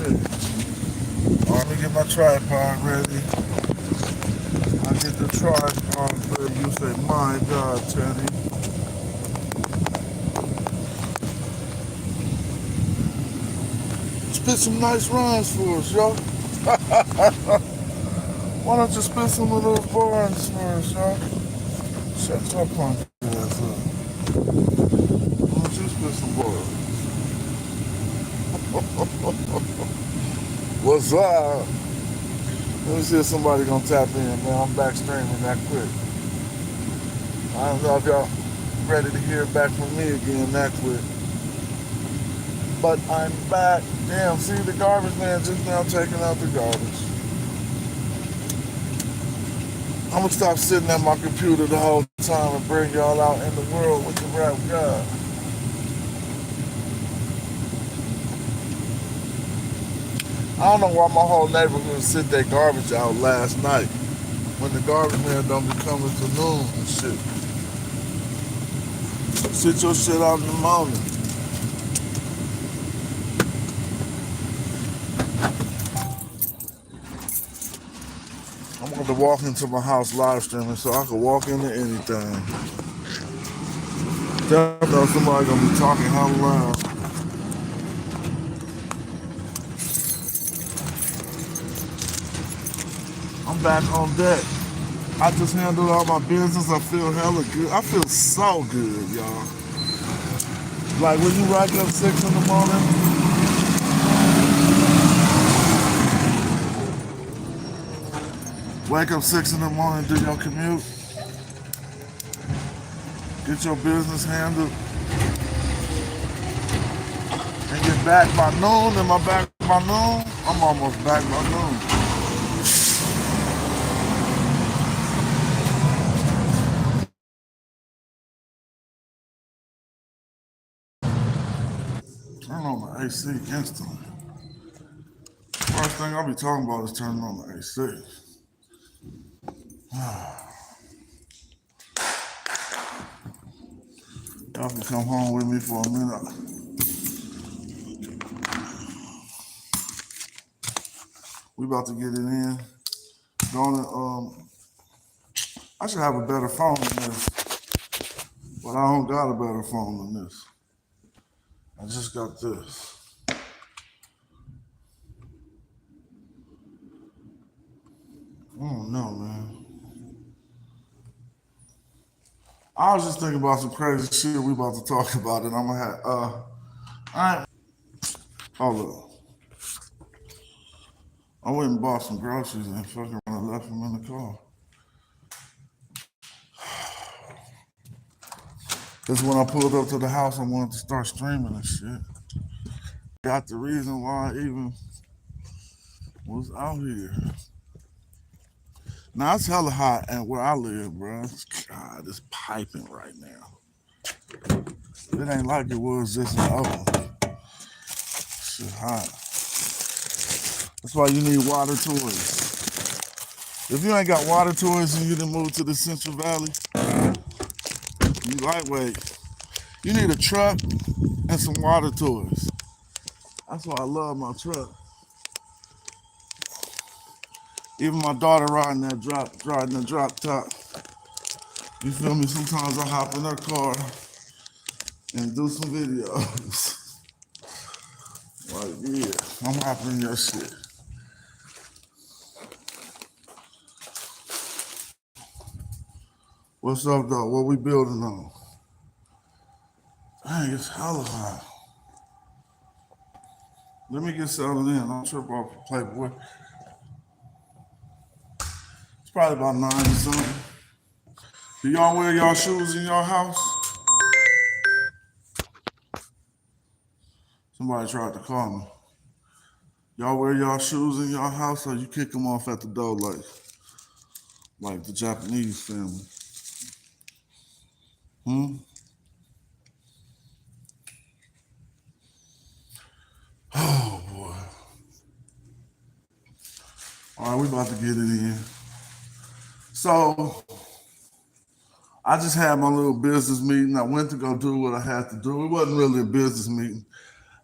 shit. Let me get my tripod ready. I get the tripod ready. You say, my God, Teddy. Spit some nice rhymes for us, yo. Why don't you spit some of those bars for us, yo? Shut your punk ass up. Why don't you spit some bars? What's up? Let me see if somebody gonna tap in, man. I'm back streaming that quick. I don't know if y'all ready to hear back from me again that quick. But I'm back. Damn, see the garbage man just now taking out the garbage. I'm gonna stop sitting at my computer the whole time and bring y'all out in the world with the rap god. I don't know why my whole neighborhood sent their garbage out last night when the garbage man don't be coming to noon and shit. Sit your shit out in the morning. I'm going to walk into my house live streaming so I can walk into anything. Definitely know somebody gonna be talking hella loud. I'm back on deck. I just handled all my business. I feel hella good. I feel so good, y'all. Like when you wake up 6 in the morning, wake up 6 in the morning, do your commute, get your business handled, and get back by noon. Am I back by noon? I'm almost back by noon. Turn on the AC instantly. First thing I'll be talking about is turning on the AC. Y'all can come home with me for a minute. We about to get it in. I should have a better phone than this, but I don't got a better phone than this. I just got this. I don't know, man. I was just thinking about some crazy shit we about to talk about, and I'm gonna have, all right, hold up. I went and bought some groceries and fucking left them in the car. Because when I pulled up to the house, I wanted to start streaming and shit. Got the reason why I even was out here. Now it's hella hot and where I live, bro. God, it's piping right now. It ain't like it was just in Oakland. Shit hot. That's why you need water toys. If you ain't got water toys and you didn't move to the Central Valley, you lightweight. You need a truck and some water toys. That's why I love my truck. Even my daughter riding the drop top. You feel me? Sometimes I hop in her car and do some videos. Like, yeah, I'm hopping in your shit. What's up, though? What we building on? Dang, it's hella hot. Let me get settled in. Don't trip off the Playboy. It's probably about 9 or something. Do y'all wear y'all shoes in your house? Somebody tried to call me. Y'all wear y'all shoes in your house or you kick them off at the door like the Japanese family? Oh, boy. All right, we about to get it in. So, I just had my little business meeting. I went to go do what I had to do. It wasn't really a business meeting.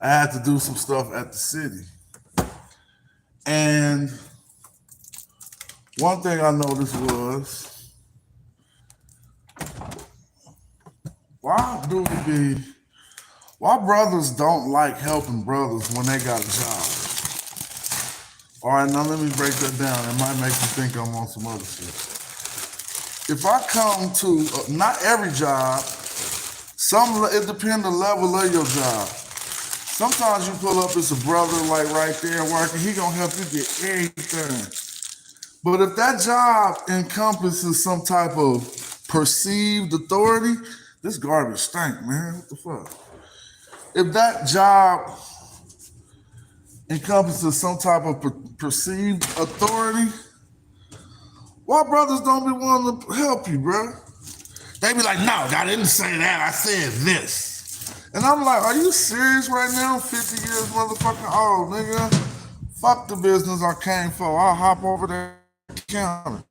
I had to do some stuff at the city. And one thing I noticed was, why brothers don't like helping brothers when they got a job? All right, now let me break that down. It might make you think I'm on some other shit. If I come to, not every job, it depends on the level of your job. Sometimes you pull up, it's a brother like right there working, he gonna help you get everything. But if that job encompasses some type of perceived authority, this garbage stink, man. What the fuck? If that job encompasses some type of perceived authority, why brothers don't be wanting to help you, bro? They be like, no, I didn't say that, I said this. And I'm like, are you serious right now? 50 years motherfucking old, nigga. Fuck the business I came for. I'll hop over the counter.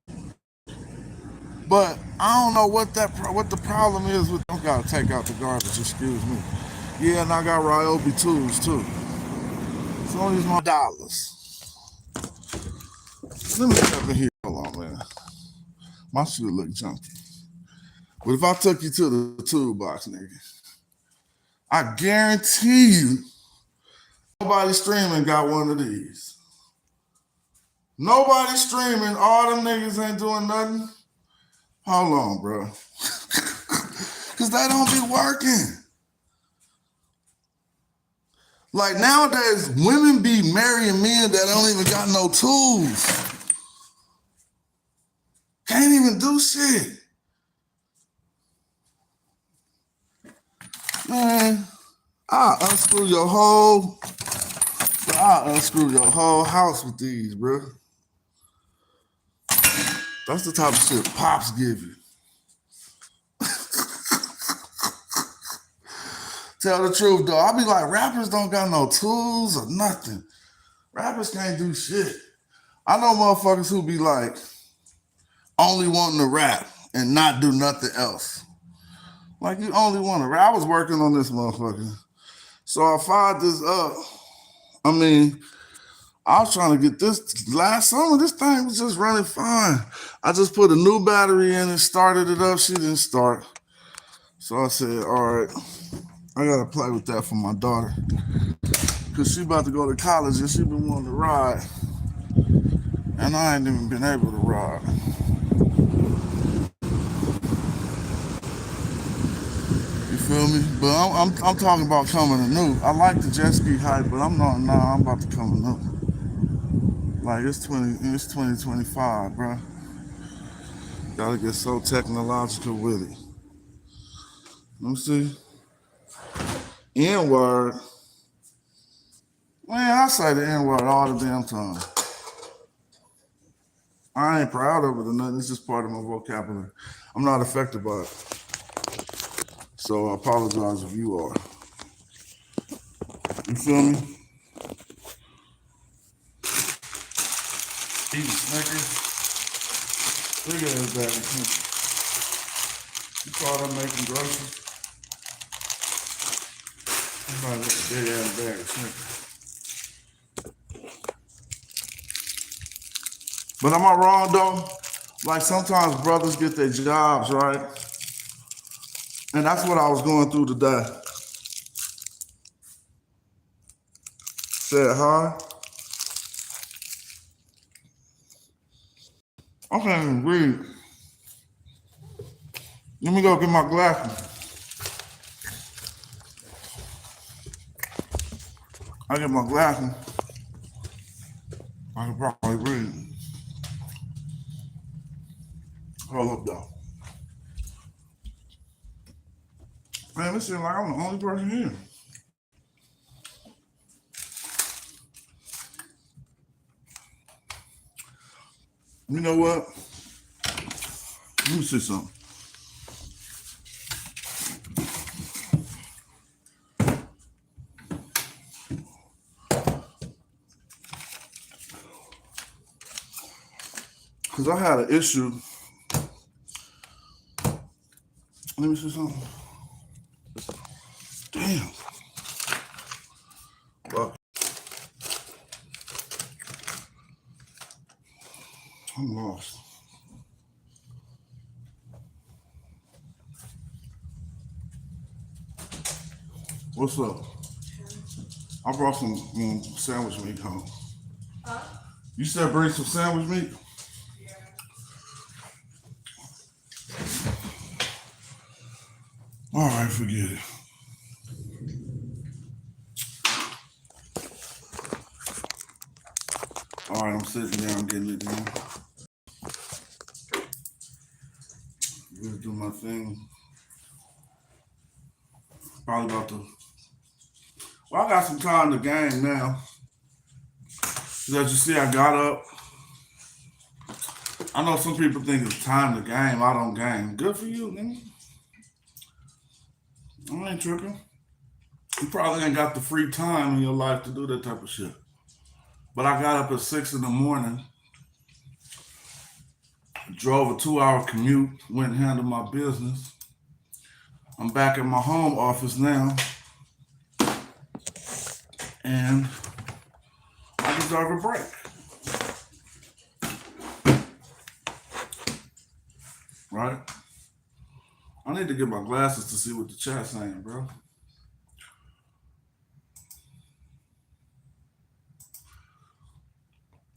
But I don't know what the problem is with. I gotta take out the garbage. Excuse me. Yeah, and I got Ryobi tools too. So I'll use my dollars. Let me step in here. Hold on, man. My shit look junky. But if I took you to the toolbox, nigga, I guarantee you, nobody streaming got one of these. Nobody streaming. All them niggas ain't doing nothing. Hold on, bro. Because they don't be working. Like nowadays, women be marrying men that don't even got no tools. Can't even do shit. Man, I'll unscrew your whole house with these, bro. That's the type of shit Pops give you. Tell the truth, though. I be like, rappers don't got no tools or nothing. Rappers can't do shit. I know motherfuckers who be like, only wanting to rap and not do nothing else. Like, you only want to rap. I was working on this motherfucker. So I fired this up. I mean, I was trying to get this last summer. This thing was just running fine. I just put a new battery in and started it up. She didn't start. So I said, all right, I got to play with that for my daughter. Because she about to go to college and she been wanting to ride. And I ain't even been able to ride. You feel me? But I'm talking about coming anew. I like the jet ski hype, but I'm about to come anew. Like it's 2025, bro. Gotta get so technological with it. Let me see. N-word. Man, I say the N-word all the damn time. I ain't proud of it or nothing. It's just part of my vocabulary. I'm not affected by it. So I apologize if you are. You feel me? Eating Snickers. Look at his bag of Snickers. You thought I'm making groceries? Somebody with a big ass bag of Snickers. But am I wrong though? Like sometimes brothers get their jobs, right? And that's what I was going through today. Said hi. I can't even read. Let me go get my glasses. I get my glasses. I can probably read. Hold up though. Man, this seems like I'm the only person here. You know what? Let me see something. Because I had an issue. Let me see something. Damn. Well, I'm lost. What's up? I brought some sandwich meat home. Huh? You said bring some sandwich meat? Yeah. All right, forget it. All right, I'm sitting down getting it done. Just do my thing. Probably about to. Well, I got some time to game now. As you see, I got up. I know some people think it's time to game. I don't game. Good for you, nigga. I ain't tripping. You probably ain't got the free time in your life to do that type of shit. But I got up at 6 in the morning, drove a 2-hour commute, went and handled my business. I'm back at my home office now, and I deserve a break. Right? I need to get my glasses to see what the chat's saying, bro.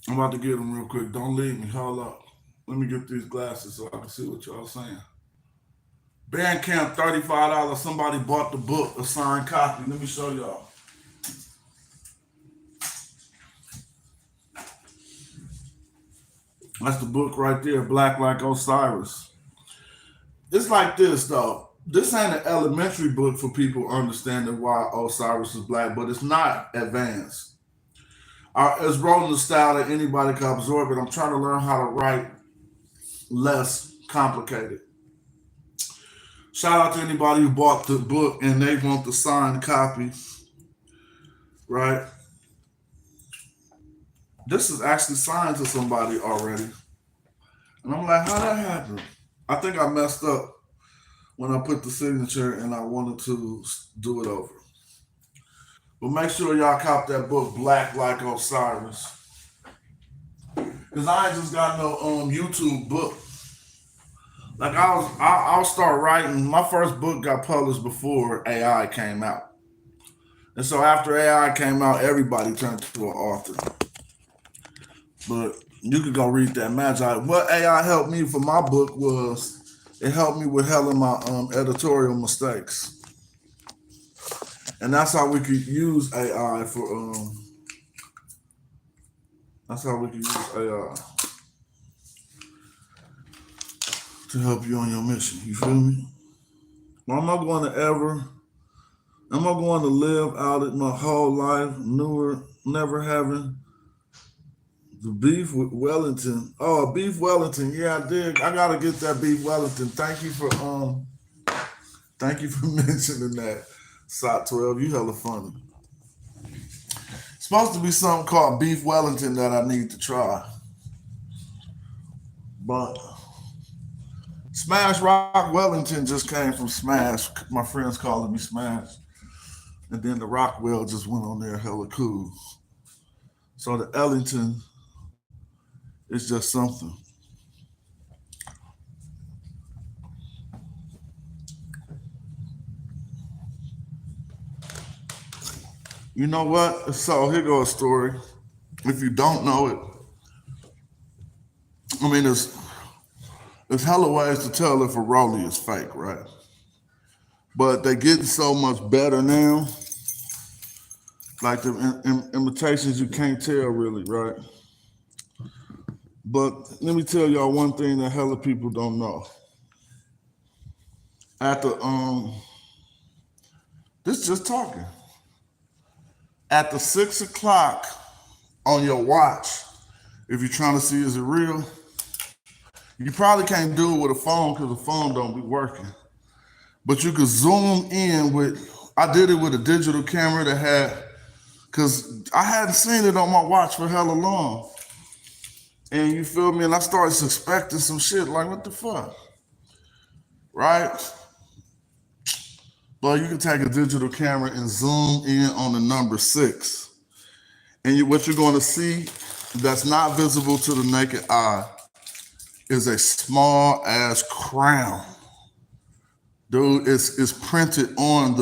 I'm about to get them real quick. Don't leave me. Hold up. Let me get these glasses so I can see what y'all saying. Bandcamp, $35. Somebody bought the book, a signed copy. Let me show y'all. That's the book right there, Black Like Osiris. It's like this, though. This ain't an elementary book for people understanding why Osiris is black, but it's not advanced. It's wrote in the style that anybody can absorb it. I'm trying to learn how to write less complicated. Shout out to anybody who bought the book and they want the signed copy, right? This is actually signed to somebody already. And I'm like, how'd that happen? I think I messed up when I put the signature and I wanted to do it over. But make sure y'all cop that book, Black Like Osiris. Because I ain't just got no YouTube book. Like I'll start writing. My first book got published before AI came out. And so after AI came out, everybody turned to an author. But you could go read that Magi. What AI helped me for my book was it helped me with hell of my editorial mistakes. And that's how we could use AI for that's how we could use AI to help you on your mission. You feel me? Well, am I going to live out it my whole life, never having the beef with Wellington? Oh, beef Wellington. Yeah, I did. I gotta get that beef Wellington. Thank you for mentioning that. SOT 12, you hella funny. It's supposed to be something called beef Wellington that I need to try. But Smash Rock Wellington just came from Smash. My friends calling me Smash. And then the Rockwell just went on there hella cool. So the Ellington is just something. You know what? So here goes a story. If you don't know it, I mean, there's hella ways to tell if a rollie is fake, right? But they getting so much better now. Like the imitations, you can't tell really, right? But let me tell y'all one thing that hella people don't know. At the this just talking. At the 6 o'clock on your watch, if you're trying to see is it real, you probably can't do it with a phone because the phone don't be working. But you could zoom in I did it with a digital camera that had, because I hadn't seen it on my watch for hella long. And you feel me? And I started suspecting some shit like, what the fuck? Right? But you can take a digital camera and zoom in on the number 6. And what you're going to see that's not visible to the naked eye is a small ass crown. Dude, it's printed on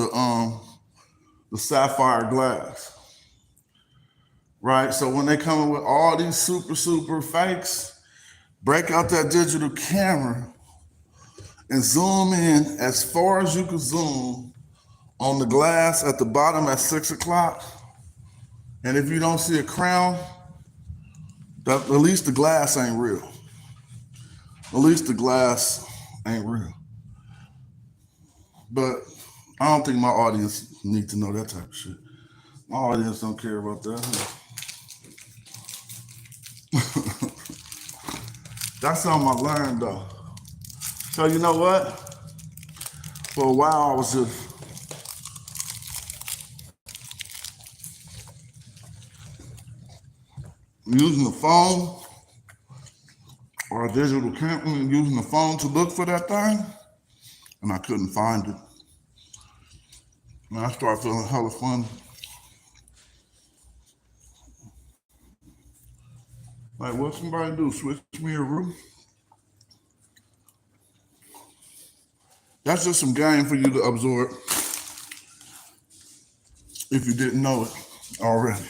the sapphire glass. Right? So when they come in with all these super fakes, break out that digital camera and zoom in as far as you can zoom on the glass at the bottom at 6 o'clock. And if you don't see a crown, at least the glass ain't real. At least the glass ain't real. But I don't think my audience need to know that type of shit. My audience don't care about that. That's something I learned though. So you know what? For a while I was just using the phone or a digital camera and using the phone to look for that thing, and I couldn't find it. And I started feeling hella funny. Like, what somebody do? Switch me a room? That's just some game for you to absorb if you didn't know it already.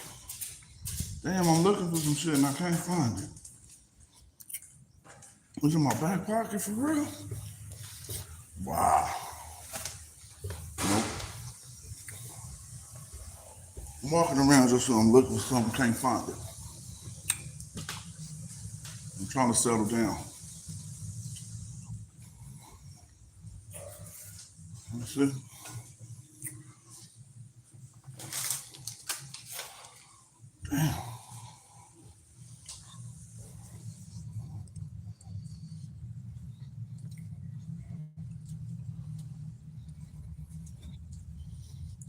Damn, I'm looking for some shit and I can't find it. It's in my back pocket for real? Wow. Nope. I'm walking around just so I'm looking for something, can't find it. I'm trying to settle down. Let's see. Damn.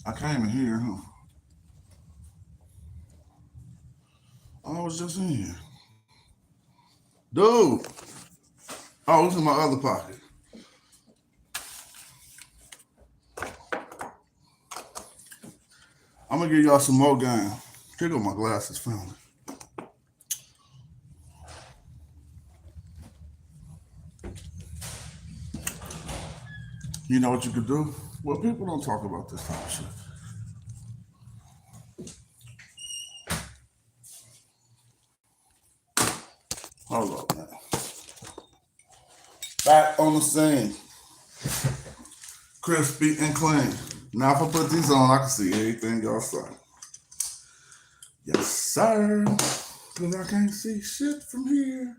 I came in here, huh? I was just in here. Dude. Oh, it's in my other pocket. I'm gonna give y'all some more game. Here go my glasses, found it. You know what you could do? Well, people don't talk about this type of shit. Hold up, man. Back on the scene. Crispy and clean. Now if I put these on, I can see everything y'all say. Yes, sir. Because I can't see shit from here.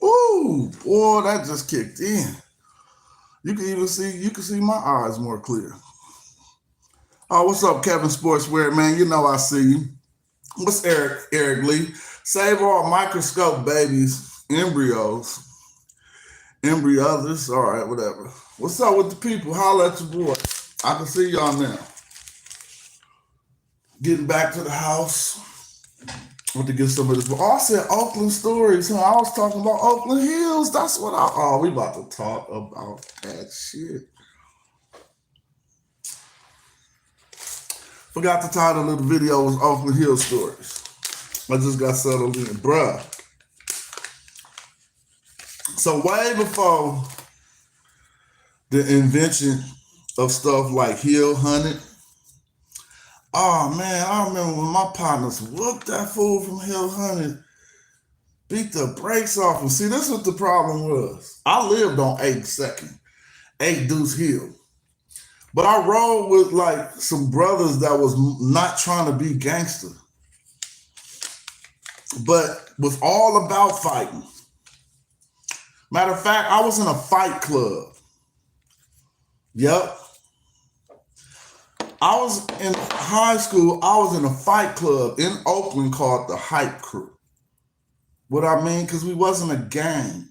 Ooh, boy, that just kicked in. You can see my eyes more clear. Oh, what's up, Kevin Sportswear, man? You know I see you. What's Eric Lee? Save all microscope babies, embryos. Embryos, all right, whatever. What's up with the people? Holla at your boy. I can see y'all now. Getting back to the house. I want to get some of this. Oh, I said Oakland stories, huh? I was talking about Oakland Hills. That's what we about to talk about that shit. Forgot the title of the video was Oakland Hills Stories. I just got settled in, bruh. So way before the invention of stuff like hill hunting, oh man, I remember when my partners whooped that fool from hill hunting, beat the brakes off him. See, this is what the problem was. I lived on 82nd, 8 Deuce Hill. But I rode with like some brothers that was not trying to be gangster, but was all about fighting. Matter of fact, I was in a fight club. Yep. I was in high school, I was in a fight club in Oakland called the Hype Crew. What I mean, because we wasn't a gang.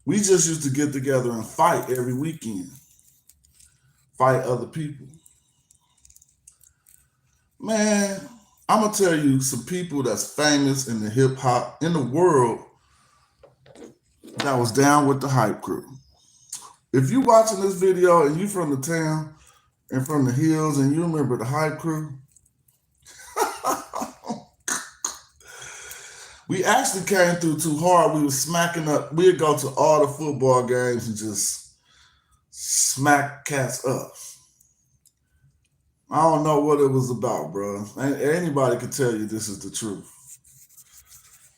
We just used to get together and fight every weekend. Fight other people. Man, I'm going to tell you some people that's famous in the hip hop, in the world, that was down with the Hype Crew. If you watching this video and you from the town and from the hills and you remember the Hype Crew, We actually came through too hard. We were smacking up. We'd go to all the football games and just smack cats up. I don't know what it was about, bro. Anybody could tell you this is the truth.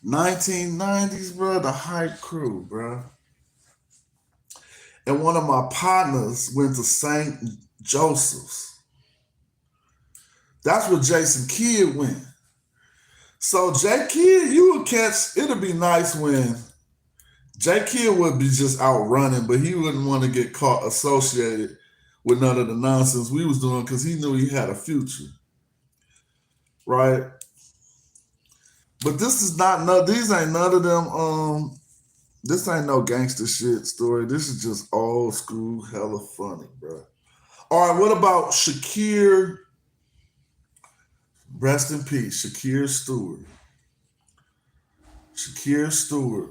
1990s, bro, the hype crew, bro. And one of my partners went to St. Joseph's. That's where Jason Kidd went. So J Kidd, you would catch, it'd be nice when J Kidd would be just out running, but he wouldn't want to get caught associated with none of the nonsense we was doing because he knew he had a future. Right? But this is not these ain't none of them this ain't no gangster shit story. This is just old school hella funny, bro. All right, what about Shakir? Rest in peace, Shakir Stewart. Shakir Stewart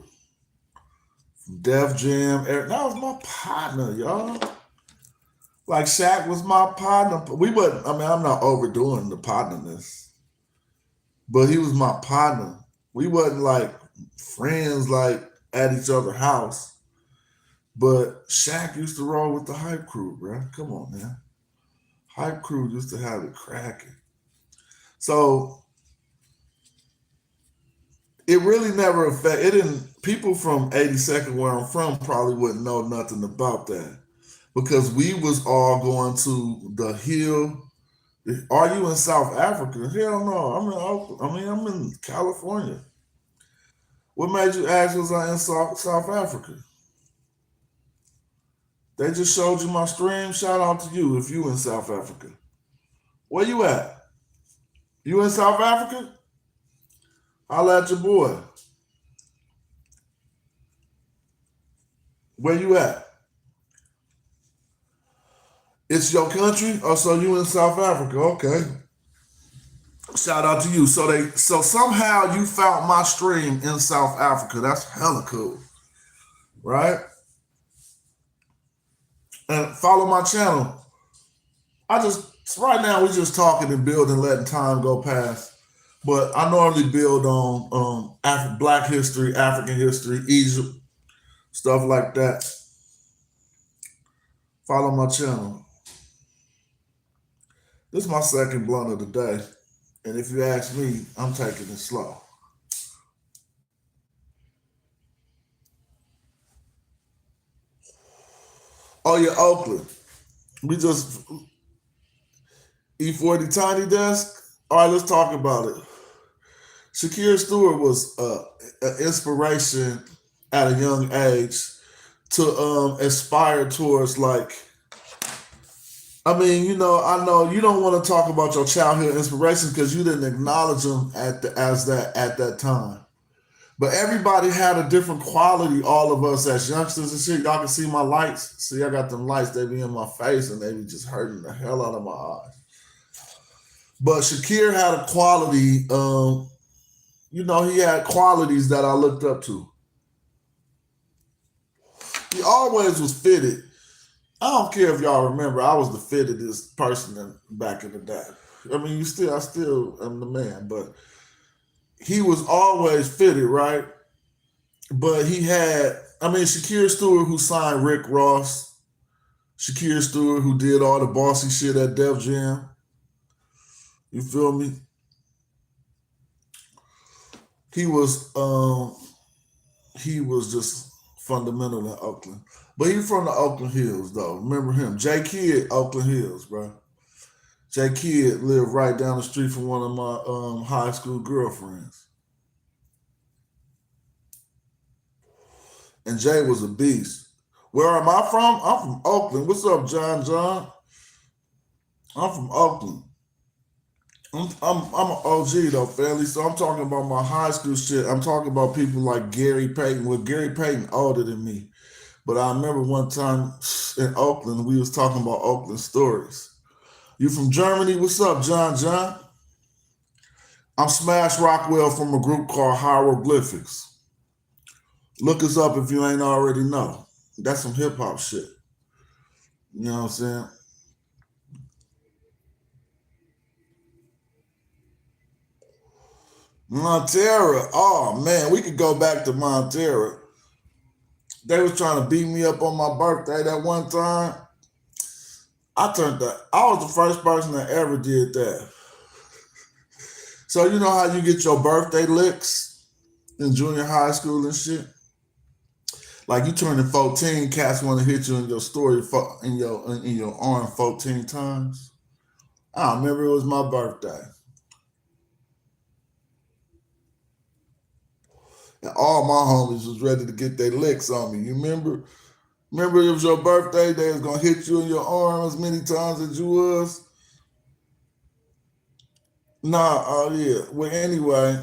from Def Jam. That was my partner, y'all. Like Shaq was my partner. We wasn't, I mean, I'm not overdoing the partnerness, but he was my partner. We wasn't like friends like at each other's house. But Shaq used to roll with the hype crew, bro. Come on, man. Hype crew used to have it cracking. So it really never affected. It didn't. People from 82nd, where I'm from, probably wouldn't know nothing about that because we was all going to the Hill. Are you in South Africa? Hell no. I'm in Oakland. I'm in California. What made you ask was I in South Africa? They just showed you my stream. Shout out to you if you in South Africa. Where you at? You in South Africa? Holla at your boy. Where you at? It's your country? Oh, so you in South Africa. Okay. Shout out to you. So somehow you found my stream in South Africa. That's hella cool. Right? And follow my channel. Right now we're just talking and building, letting time go past. But I normally build on Black history, African history, Egypt, stuff like that. Follow my channel. This is my second blunt of the day. And if you ask me, I'm taking it slow. Oh yeah, Oakland. We just E40 Tiny Desk. All right, let's talk about it. Shakir Stewart was an inspiration at a young age to aspire towards like. I mean, I know you don't want to talk about your childhood inspirations because you didn't acknowledge them at that time. But everybody had a different quality. All of us as youngsters and shit. Y'all can see my lights. See, I got them lights. They be in my face and they be just hurting the hell out of my eyes. But Shakir had a quality. He had qualities that I looked up to. He always was fitted. I don't care if y'all remember, I was the fittedest person back in the day. I mean, I still am the man, but he was always fitted, right? But Shakir Stewart, who signed Rick Ross, Shakir Stewart, who did all the bossy shit at Def Jam. You feel me? He was just fundamental in Oakland. But he's from the Oakland Hills, though. Remember him. J Kidd, Oakland Hills, bro. J Kidd lived right down the street from one of my high school girlfriends. And Jay was a beast. Where am I from? I'm from Oakland. What's up, John? I'm from Oakland. I'm an OG though, family. So I'm talking about my high school shit. I'm talking about people like Gary Payton. Well, Gary Payton older than me. But I remember one time in Oakland, we was talking about Oakland stories. You from Germany? What's up, John? I'm Smash Rockwell from a group called Hieroglyphics. Look us up if you ain't already know. That's some hip hop shit. You know what I'm saying? Montera. Oh man, we could go back to Montera. They was trying to beat me up on my birthday that one time. I was the first person that ever did that. So you know how you get your birthday licks in junior high school and shit? Like you turning 14, cats want to hit you in your story in your arm 14 times. I remember it was my birthday. And all my homies was ready to get their licks on me. You remember? Remember it was your birthday, they was gonna hit you in your arm as many times as you was? Nah, oh yeah. Well anyway,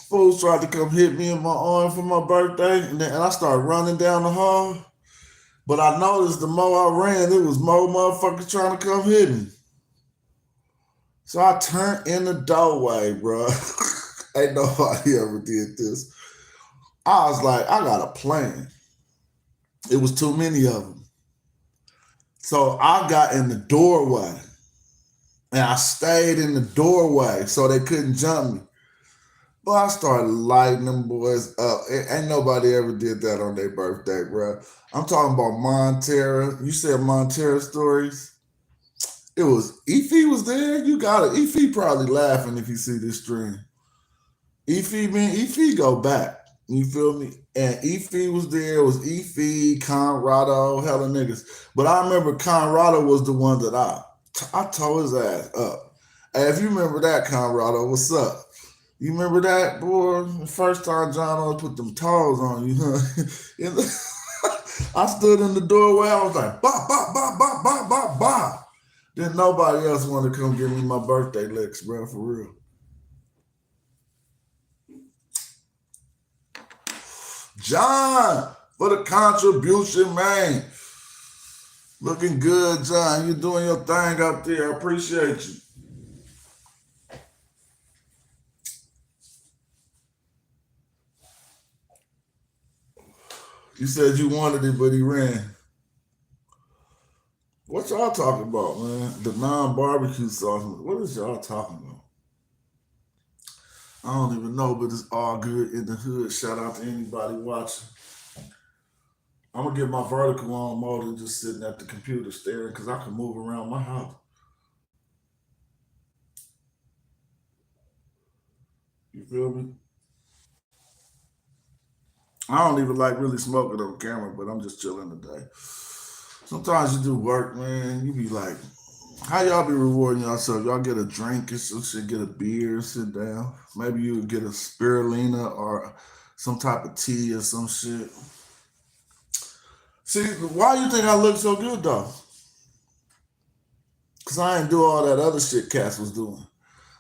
fools tried to come hit me in my arm for my birthday, and I started running down the hall. But I noticed the more I ran, it was more motherfuckers trying to come hit me. So I turned in the doorway, bro. Ain't nobody ever did this. I was like, I got a plan. It was too many of them. So I got in the doorway and I stayed in the doorway so they couldn't jump me. But I started lighting them boys up. Ain't nobody ever did that on their birthday, bro. I'm talking about Montera. You said Montera stories. It was Efi was there. You got it. Efi probably laughing if you see this stream. Efi go back. You feel me? And Efi was there. It was Efi, Conrado, hella niggas. But I remember Conrado was the one that I tore his ass up. Hey, if you remember that, Conrado, what's up? You remember that, boy? The first time John O put them toes on you, huh? I stood in the doorway. I was like, bah, bah, bah, bah, bah, bah, bah. Then nobody else wanted to come give me my birthday licks, bro, for real. John, for the contribution, man. Looking good, John. You doing your thing up there. I appreciate you. You said you wanted it, but he ran. What y'all talking about, man? The non-barbecue sauce. What is y'all talking about? I don't even know, but it's all good in the hood. Shout out to anybody watching. I'm gonna get my vertical on more than just sitting at the computer staring because I can move around my house. You feel me? I don't even like really smoking on camera, but I'm just chilling today. Sometimes you do work, man. You be like, how y'all be rewarding yourself? Y'all get a drink or some shit, get a beer, sit down. Maybe you would get a spirulina or some type of tea or some shit. See, why you think I look so good though? Cause I ain't do all that other shit Cass was doing.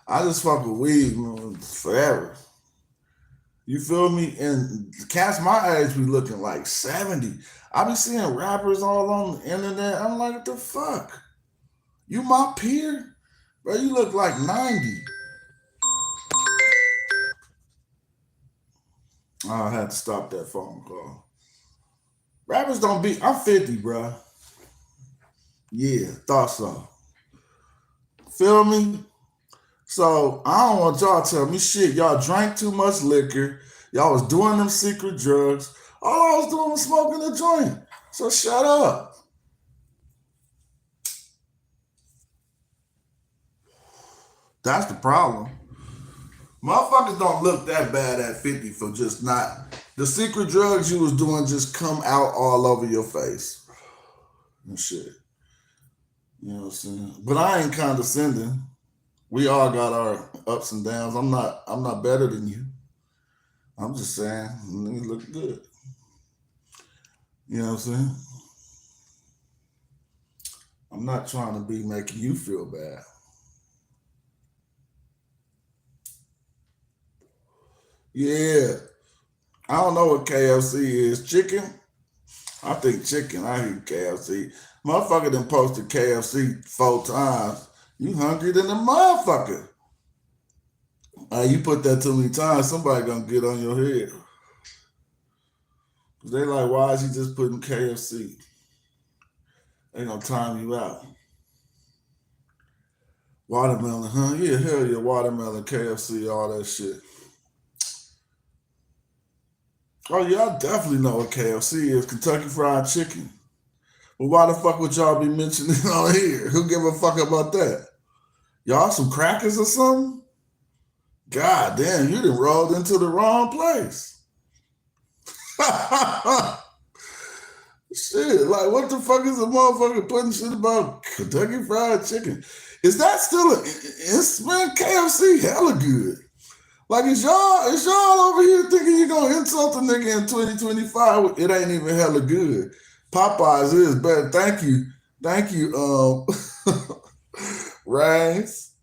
I just fuck with weed, man, forever. You feel me? And cats my age be looking like 70. I be seeing rappers all on the internet. I'm like, what the fuck? You my peer? Bro, you look like 90. I had to stop that phone call. Rappers don't be, I'm 50, bro. Yeah, thought so. Feel me? So I don't want y'all to tell me shit. Y'all drank too much liquor. Y'all was doing them secret drugs. All I was doing was smoking a joint. So shut up. That's the problem. Motherfuckers don't look that bad at 50 for just not. The secret drugs you was doing just come out all over your face and shit. You know what I'm saying? But I ain't condescending. We all got our ups and downs. I'm not better than you. I'm just saying, you look good. You know what I'm saying? I'm not trying to be making you feel bad. Yeah. I don't know what KFC is. Chicken? I think chicken. I eat KFC. Motherfucker done posted KFC 4 times. You hungry than a motherfucker. You put that too many times, somebody gonna get on your head. Cause they like, why is he just putting KFC? They gonna time you out. Watermelon, huh? Yeah, hell yeah, watermelon, KFC, all that shit. Oh yeah, I definitely know what KFC is, Kentucky Fried Chicken. But why the fuck would y'all be mentioning it on here? Who give a fuck about that? Y'all some crackers or something? God damn, you done rolled into the wrong place. Shit, like what the fuck is a motherfucker putting shit about Kentucky Fried Chicken? Is that still man, KFC hella good. Like is y'all over here thinking you're gonna insult a nigga in 2025? It ain't even hella good. Popeyes is better. Thank you, Rags.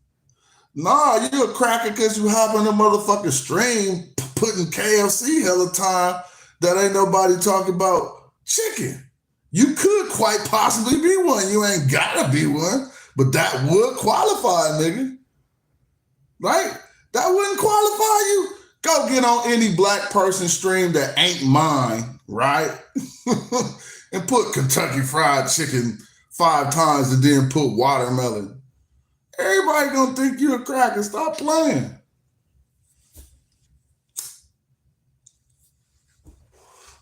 Nah, you a cracker because you hop in the motherfucking stream putting KFC hella time that ain't nobody talking about chicken. You could quite possibly be one. You ain't gotta be one, but that would qualify, nigga. Right? That wouldn't qualify you. Go get on any black person stream that ain't mine, right? And put Kentucky Fried Chicken 5 times and then put watermelon. Everybody gonna think you a cracker. Stop playing.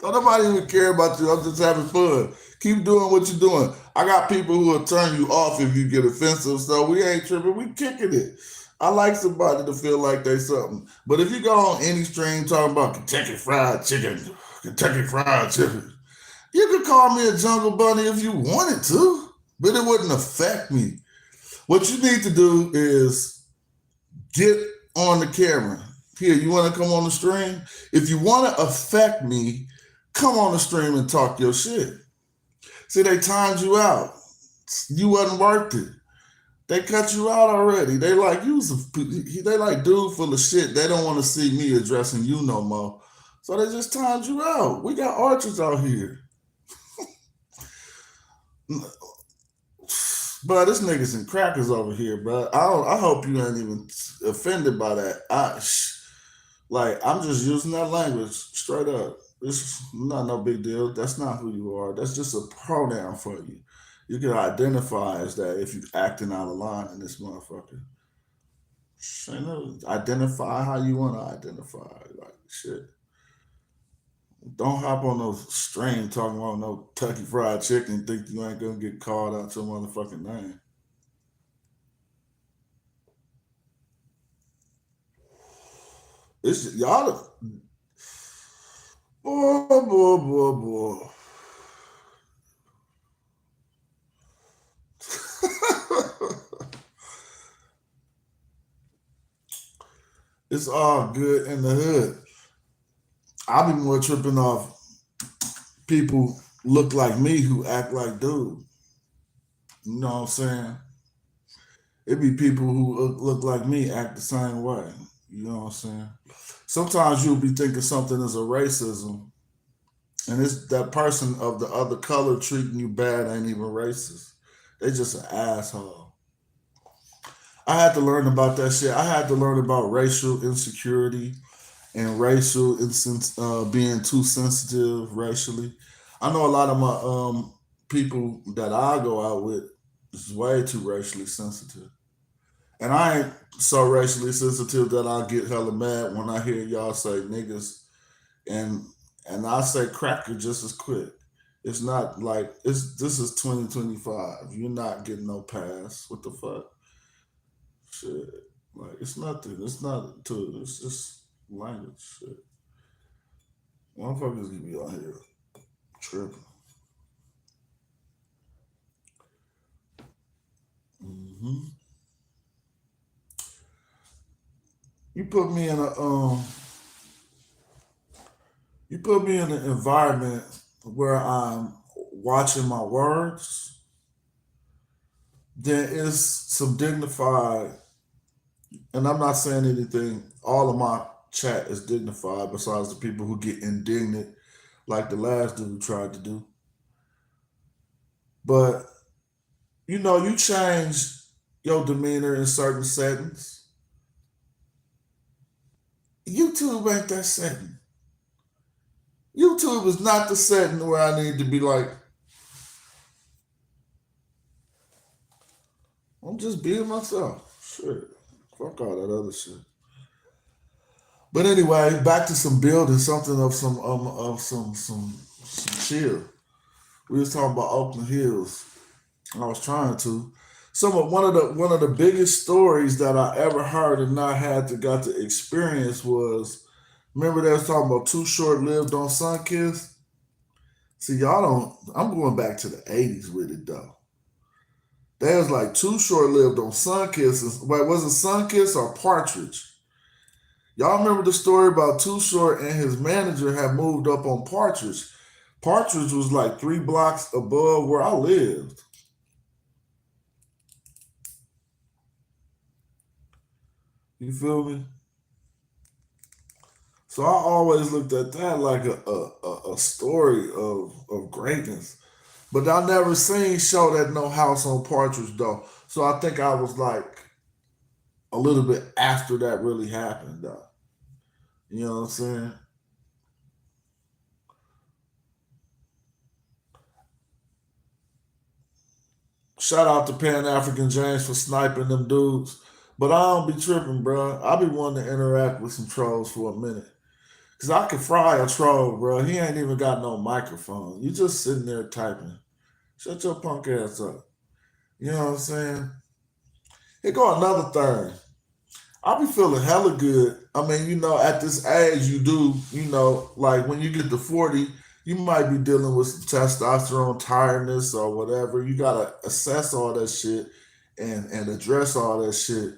Don't nobody even care about you. I'm just having fun. Keep doing what you're doing. I got people who will turn you off if you get offensive, so we ain't tripping. We kicking it. I like somebody to feel like they something. But if you go on any stream talking about Kentucky Fried Chicken, you could call me a jungle bunny if you wanted to, but it wouldn't affect me. What you need to do is get on the camera. Here, you want to come on the stream? If you want to affect me, come on the stream and talk your shit. See, they timed you out. You wasn't worth it. They cut you out already. They like they like dude full of shit. They don't want to see me addressing you no more. So they just timed you out. We got archers out here. Bro, this niggas and crackers over here, bro. I hope you ain't even offended by that. I'm just using that language straight up. It's not no big deal. That's not who you are. That's just a pronoun for you. You can identify as that if you acting out of line in this motherfucker. Identify how you want to identify. Like shit. Don't hop on no stream talking about no Kentucky Fried Chicken and think you ain't gonna get called out your motherfucking name. It's y'all. Boy. It's all good in the hood. I be more tripping off people look like me who act like dude. You know what I'm saying? It be people who look like me act the same way. You know what I'm saying? Sometimes you'll be thinking something is a racism, and it's that person of the other color treating you bad ain't even racist. They just an asshole. I had to learn about that shit. I had to learn about racial insecurity and being too sensitive racially. I know a lot of my people that I go out with is way too racially sensitive. And I ain't so racially sensitive that I get hella mad when I hear y'all say niggas and I say cracker just as quick. It's not like this is 2025. You're not getting no pass. What the fuck? Shit. Like it's nothing. It's not to it's just language shit. Motherfuckers can be out here tripping. Hmm. You put me in a you put me in an environment where I'm watching my words, there is some dignified, and I'm not saying anything, all of my chat is dignified besides the people who get indignant like the last dude tried to do. But you change your demeanor in certain settings. YouTube ain't that setting. YouTube is not the setting where I need to be like, I'm just being myself. Shit. Fuck all that other shit. But anyway, back to some building, something of some chill. We was talking about Oakland Hills. I was trying to. One of the biggest stories that I ever heard and not had to got to experience was, remember they was talking about Too Short lived on Sunkiss? See, y'all don't, I'm going back to the 80s with it though. They was like Too Short lived on Sunkiss. Wait, was it Sunkiss or Partridge? Y'all remember the story about Too Short and his manager had moved up on Partridge? Partridge was like 3 blocks above where I lived. You feel me? So I always looked at that like a story of greatness. But I never seen show that no house on Partridge though. So I think I was like a little bit after that really happened though. You know what I'm saying? Shout out to Pan African James for sniping them dudes. But I don't be tripping, bro. I be wanting to interact with some trolls for a minute. Cause I could fry a troll, bro. He ain't even got no microphone. You just sitting there typing. Shut your punk ass up. You know what I'm saying? Here go another thing. I be feeling hella good. I mean, at this age, you do, like when you get to 40, you might be dealing with some testosterone tiredness or whatever. You gotta assess all that shit and address all that shit.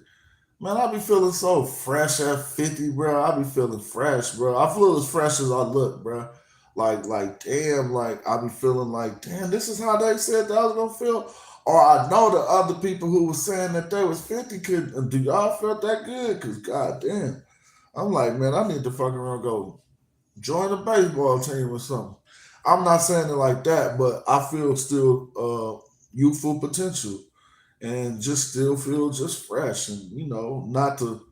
Man, I be feeling so fresh at 50, bro. I be feeling fresh, bro. I feel as fresh as I look, bro. Damn, like I be feeling like, damn, this is how they said that I was gonna feel. Or I know the other people who was saying that they was 50 could. Do y'all felt that good? Cause goddamn, I'm like, man, I need to fucking around go join a baseball team or something. I'm not saying it like that, but I feel still youthful potential and just still feel just fresh and not to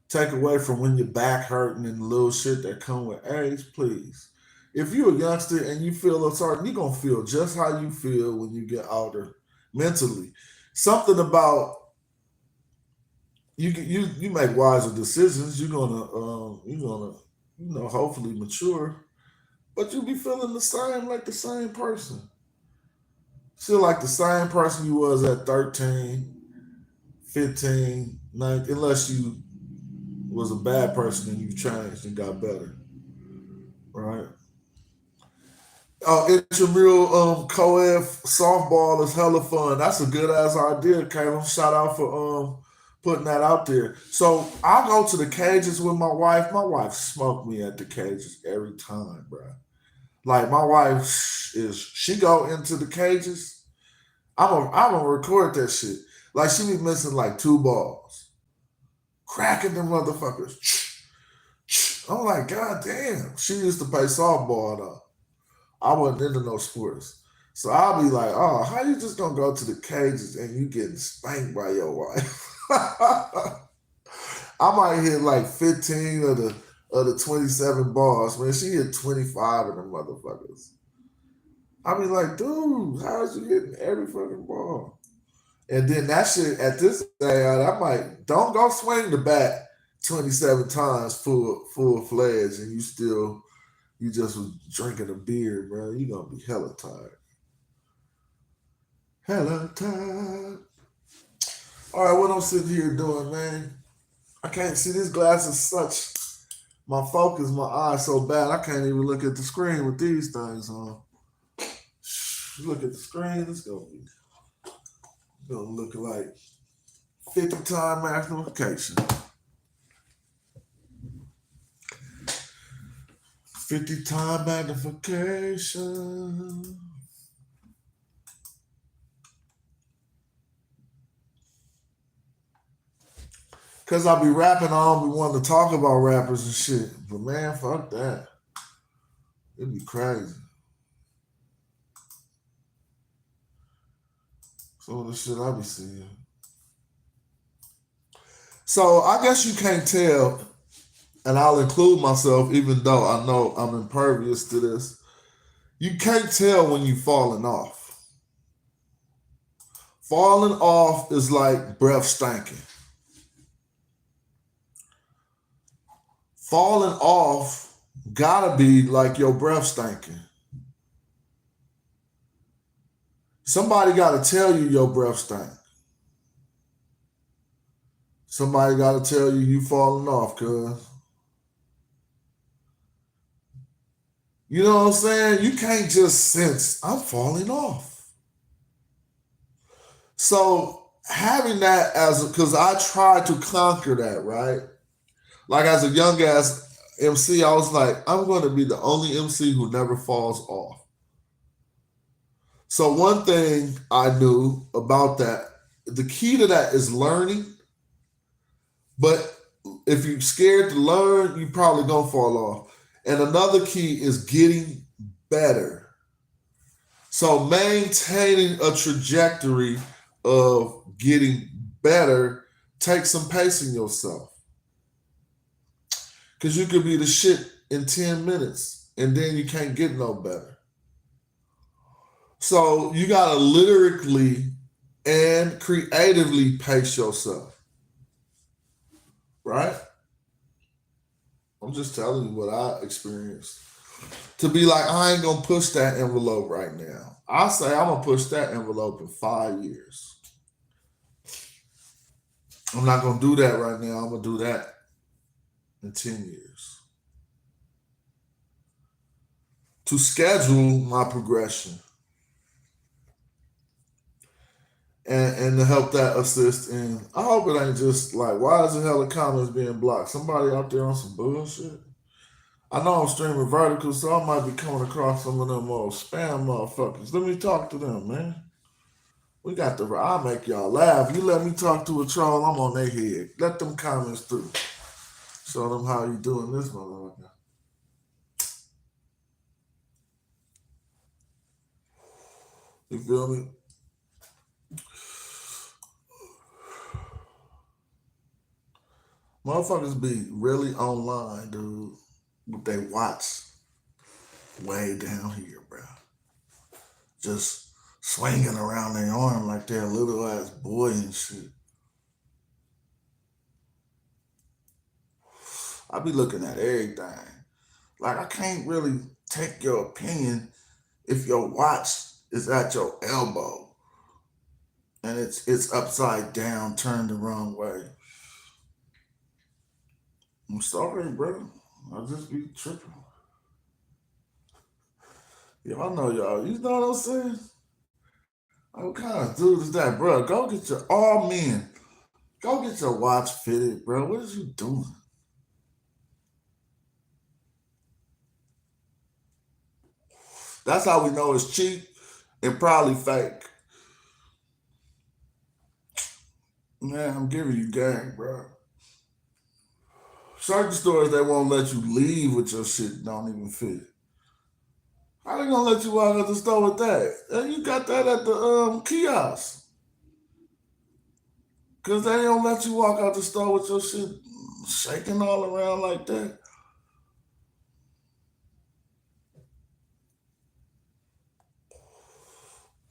take away from when your back hurting and the little shit that come with age, please. If you're a youngster and you feel a certain, you're gonna feel just how you feel when you get older mentally. Something about you make wiser decisions. You're gonna hopefully mature, but you be feeling the same like the same person. Feel like the same person you was at 13, 15, 19, unless you was a bad person and you changed and got better, right? Intramural co-ed softball is hella fun. That's a good ass idea, Caleb. Shout out for putting that out there. So I go to the cages with my wife. My wife smoked me at the cages every time, bro. Like my wife is she go into the cages. I'm gonna record that shit. Like she be missing like 2 balls, cracking them motherfuckers. I'm like, God damn. She used to play softball though. I wasn't into no sports. So I'll be like, oh, how you just gonna go to the cages and you getting spanked by your wife? I might hit like 15 of the 27 balls. Man, she hit 25 of them motherfuckers. I be like, dude, how's you hitting every fucking ball? And then that shit at this day, I might don't go swing the bat 27 times full fledged and you just was drinking a beer, bro. You gonna be hella tired. Hella tired. All right, what I'm sitting here doing, man? I can't see this glass is such my focus, my eyes so bad. I can't even look at the screen with these things on. Look at the screen. It's gonna look like 50 time magnification. 50 time magnification. Cause I be rapping, I don't be wanting to talk about rappers and shit. But man, fuck that. It'd be crazy. Some of the shit I be seeing. So I guess you can't tell, and I'll include myself, even though I know I'm impervious to this. You can't tell when you falling off. Falling off is like breath stinking. falling off gotta be like your breath stinking. Somebody gotta tell you your breath stink. Somebody gotta tell you falling off, cuz. You know what I'm saying? You can't just sense, I'm falling off. So having that because I tried to conquer that, right? Like as a young ass MC, I was like, I'm going to be the only MC who never falls off. So one thing I knew about that, the key to that is learning. But if you're scared to learn, you probably gonna fall off. And another key is getting better. So maintaining a trajectory of getting better takes some pacing yourself. Because you could be the shit in 10 minutes and then you can't get no better. So you gotta lyrically and creatively pace yourself. Right? I'm just telling you what I experienced. To be like, I ain't gonna push that envelope right now. I say I'm gonna push that envelope in 5 years. I'm not gonna do that right now. I'm gonna do that in 10 years. To schedule my progression. And to help that assist in, I hope it ain't just like, why is the hell the comments being blocked? Somebody out there on some bullshit? I know I'm streaming vertical, so I might be coming across some of them old spam motherfuckers. Let me talk to them, man. We got I'll make y'all laugh. You let me talk to a troll, I'm on their head. Let them comments through. Show them how you doing this motherfucker. You feel me? Motherfuckers be really online, dude. But they watch way down here, bro. Just swinging around their arm like they're a little ass boy and shit. I be looking at everything. Like, I can't really take your opinion if your watch is at your elbow and it's upside down, turned the wrong way. I'm sorry, bro. I'll just be tripping. Y'all know y'all. You know what I'm saying? What kind of dude is that, bro? Go get your all men. Go get your watch fitted, bro. What is you doing? That's how we know it's cheap and probably fake. Man, I'm giving you game, bro. Certain stores they won't let you leave with your shit don't even fit. How they gonna let you walk out the store with that? And you got that at the kiosk. Cause they don't let you walk out the store with your shit shaking all around like that.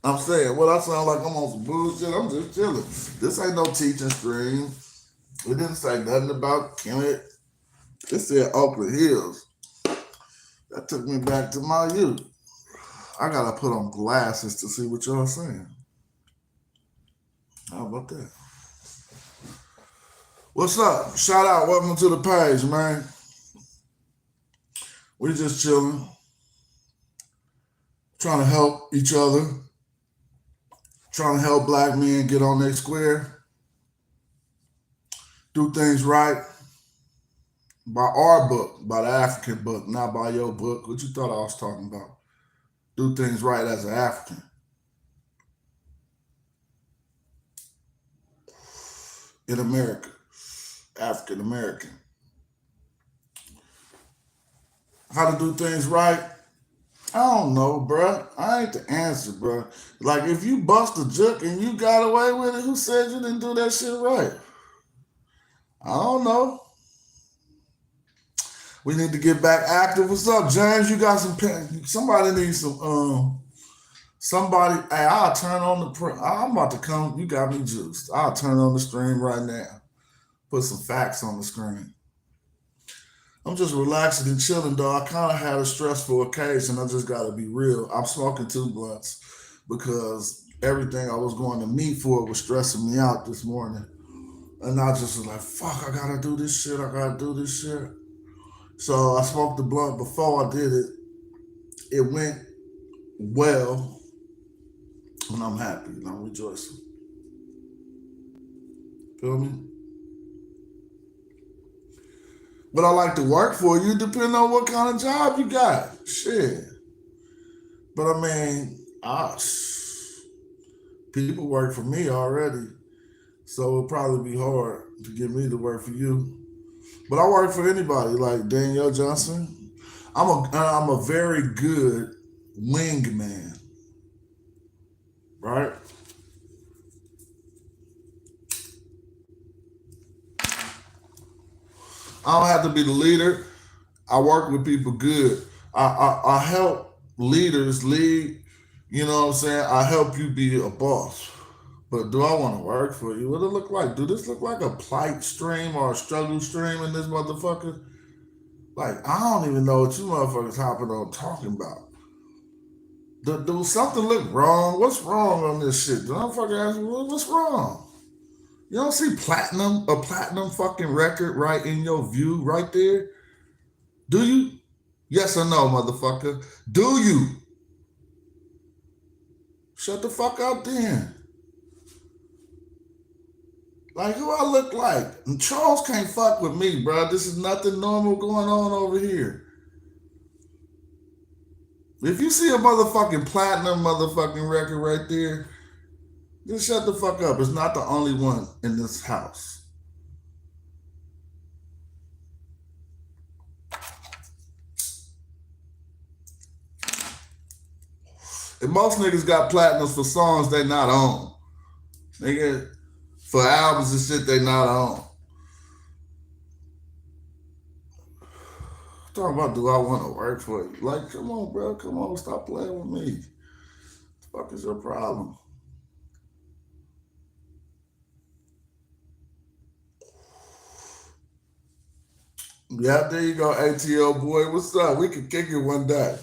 I'm saying, what I sound like I'm on some bullshit. I'm just chilling. This ain't no teaching stream. It didn't say nothing about Kemet. It said Oakland Hills. That took me back to my youth. I gotta put on glasses to see what y'all saying. How about that? What's up? Shout out. Welcome to the page, man. We just chilling. Trying to help each other. Trying to help black men get on their square. Do things right. By our book, by the African book, not by your book. What you thought I was talking about? Do things right as an African. In America. African American. How to do things right? I don't know, bruh. I ain't the answer, bruh. Like, if you bust a joke and you got away with it, who said you didn't do that shit right? I don't know. We need to get back active. What's up, James? You got some pen? Somebody needs some, somebody, hey, I'll turn on the, I'm about to come. You got me juiced. I'll turn on the stream right now. Put some facts on the screen. I'm just relaxing and chilling, though. I kind of had a stressful occasion. I just got to be real. I'm smoking 2 blunts because everything I was going to meet for was stressing me out this morning. And I just was like, fuck, I got to do this shit. I got to do this shit. So I smoked the blunt before I did it. It went well, and I'm happy and I'm rejoicing. Feel me? But I like to work for you, depending on what kind of job you got. Shit. But I mean, people work for me already, so it'll probably be hard to get me to work for you. But I work for anybody, like Danielle Johnson. I'm a very good wingman, right? I don't have to be the leader. I work with people good. I help leaders lead. You know what I'm saying? I help you be a boss. But do I want to work for you? What it look like? Do this look like a plight stream or a struggle stream in this motherfucker? Like, I don't even know what you motherfuckers hopping on talking about. Do something look wrong? What's wrong on this shit? Do I fucking ask you, what's wrong? You don't see a platinum fucking record right in your view right there? Do you? Yes or no, motherfucker? Do you? Shut the fuck up then. Like, who I look like? And Charles can't fuck with me, bro. This is nothing normal going on over here. If you see a motherfucking platinum motherfucking record right there, just shut the fuck up. It's not the only one in this house. And most niggas got platinums for songs they not on. Nigga, for albums and shit they not on. Talking about, do I want to work for you? Like, come on, bro. Come on, stop playing with me. What the fuck is your problem? Yeah, there you go, ATL boy. What's up? We can kick it one day.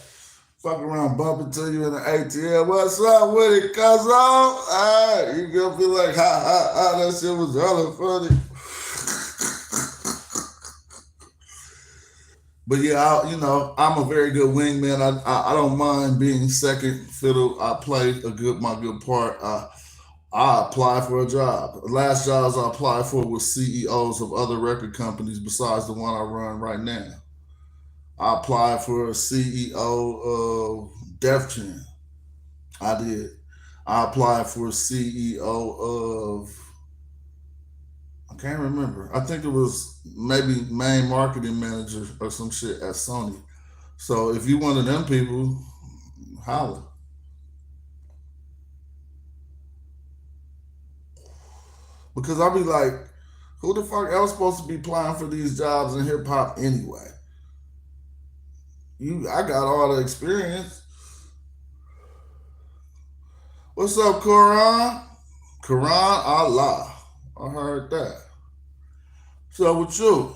Fuck around, bump into you in the ATL. What's up with it, cuz on? You gonna be like, ha, ha, ha, that shit was hella funny. But yeah, I'm a very good wingman. I don't mind being second fiddle. I play my good part. I apply for a job. The last jobs I applied for was CEOs of other record companies besides the one I run right now. I applied for a CEO of Def Jam. I did. I applied for a CEO of, I can't remember. I think it was maybe main marketing manager or some shit at Sony. So if you one of them people, holla. Because I'll be like, who the fuck else supposed to be applying for these jobs in hip hop anyway? I got all the experience. What's up, Quran? Quran Allah. I heard that. So with you?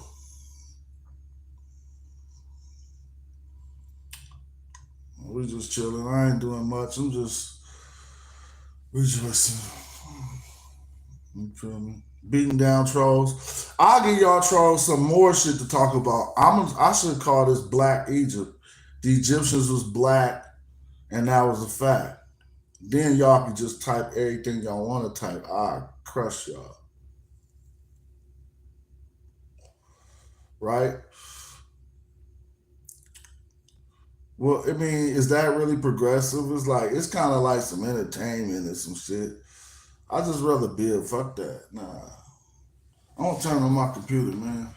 We just chilling. I ain't doing much. I'm just rejoicing. You feel me? Beating down trolls. I'll give y'all trolls some more shit to talk about. I should call this Black Egypt. The Egyptians was black, and that was a fact. Then y'all can just type everything y'all want to type. I crush y'all. Right? Well, I mean, is that really progressive? It's kind of like some entertainment and some shit. I just rather build. Fuck that. Nah. I don't turn on my computer, man.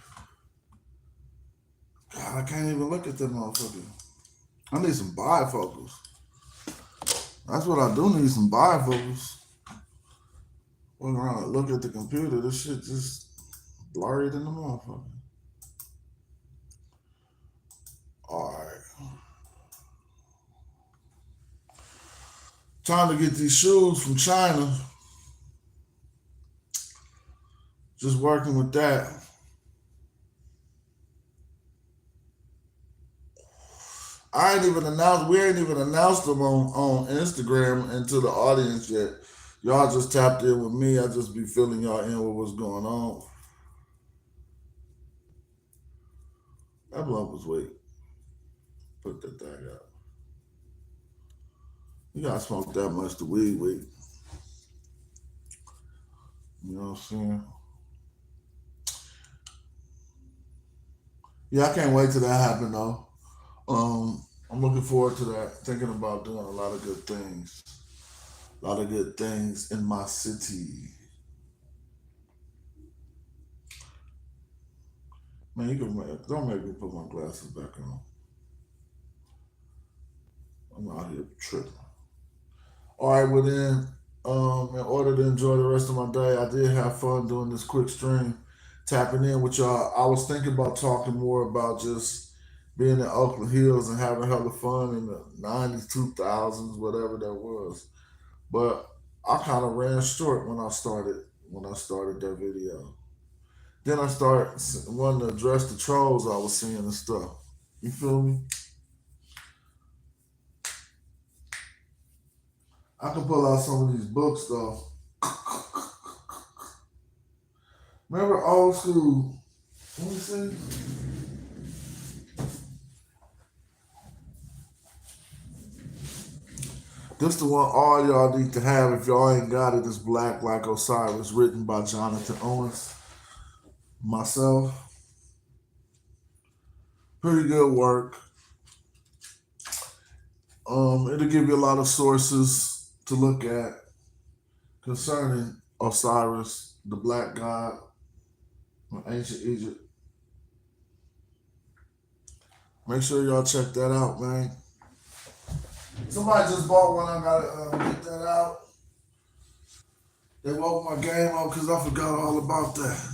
God, I can't even look at that motherfucker. I need some bifocals. That's what I do need, some bifocals. Walk around and look at the computer. This shit just blurry than the motherfucker. Alright. Trying to get these shoes from China. Just working with that. I ain't even announced. We ain't even announced them on Instagram and to the audience yet. Y'all just tapped in with me. I just be filling y'all in with what's going on. That blunt was weak. Put that thing up. You gotta smoke that much to weed week. You know what I'm saying? Yeah, I can't wait till that happen though. I'm looking forward to that. Thinking about doing a lot of good things. A lot of good things in my city. Man, don't make me put my glasses back on. I'm out here tripping. All right, well then, in order to enjoy the rest of my day, I did have fun doing this quick stream, tapping in with y'all. I was thinking about talking more about just being in Oakland Hills and having hella fun in the '90s, 2000s, whatever that was. But I kind of ran short when I started that video. Then I started wanting to address the trolls I was seeing and stuff. You feel me? I can pull out some of these books though. Remember old school? Let me see. This the one all y'all need to have if y'all ain't got it. It's Black Like Osiris, written by Jonathan Owens. Myself. Pretty good work. It'll give you a lot of sources to look at concerning Osiris, the black god from ancient Egypt. Make sure y'all check that out, man. Somebody just bought one. I gotta get that out. They woke my game up because I forgot all about that.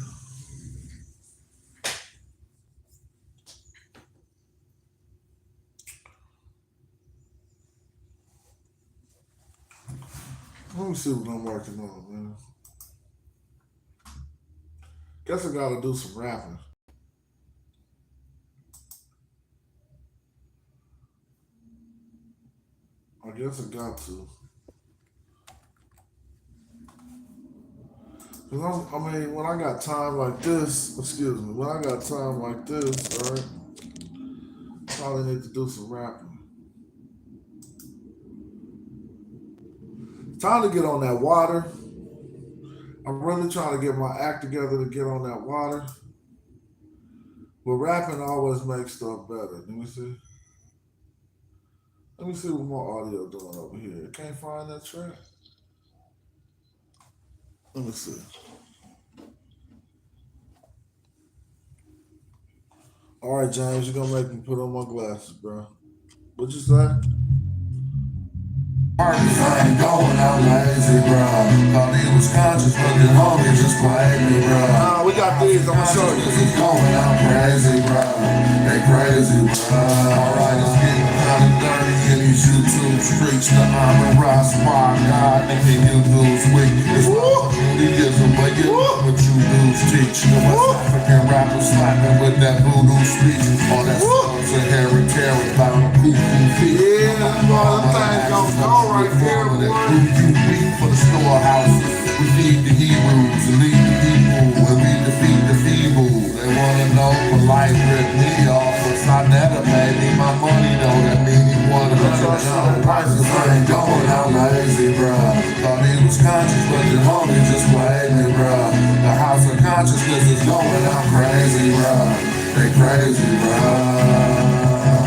Let me see what I'm working on, man. Guess I gotta do some rapping. I guess I got to. Cause I mean, when I got time like this, excuse me, when I got time like this, all right, probably need to do some rapping. Time to get on that water. I'm really trying to get my act together to get on that water. But rapping always makes stuff better. Let me see. Let me see what more audio doing over here. Can't find that track. Let me see. All right, James, you're gonna make me put on my glasses, bro. What you say? Marcus, I ain't going out lazy, bro. Thought he was conscious, but the homie just played me, bro. Nah, we got these, I'm gonna show you. He's going out crazy, bro. They crazy, bro. Alright, it's getting kinda dirty in these YouTube streets. The armor rise, my God, thinking you dudes weak. It's Judaism, but you know what you dudes teach. The West African rappers slapping with that voodoo speech. All that stuff's a hereditary, about a cuckoo feet. Yeah, boy, them things gon' go right there, boy. You beat for the storehouses. We feed the Hebrews, and lead the people, and we defeat the feeble. They wanna know for life rip me off. Cause I never paid me my money though. That mean he wanna know prices. I ain't going out lazy, bruh. Thought he was conscious, but the homie just played me, bruh. The house of consciousness is going out crazy, bruh. They crazy, bruh.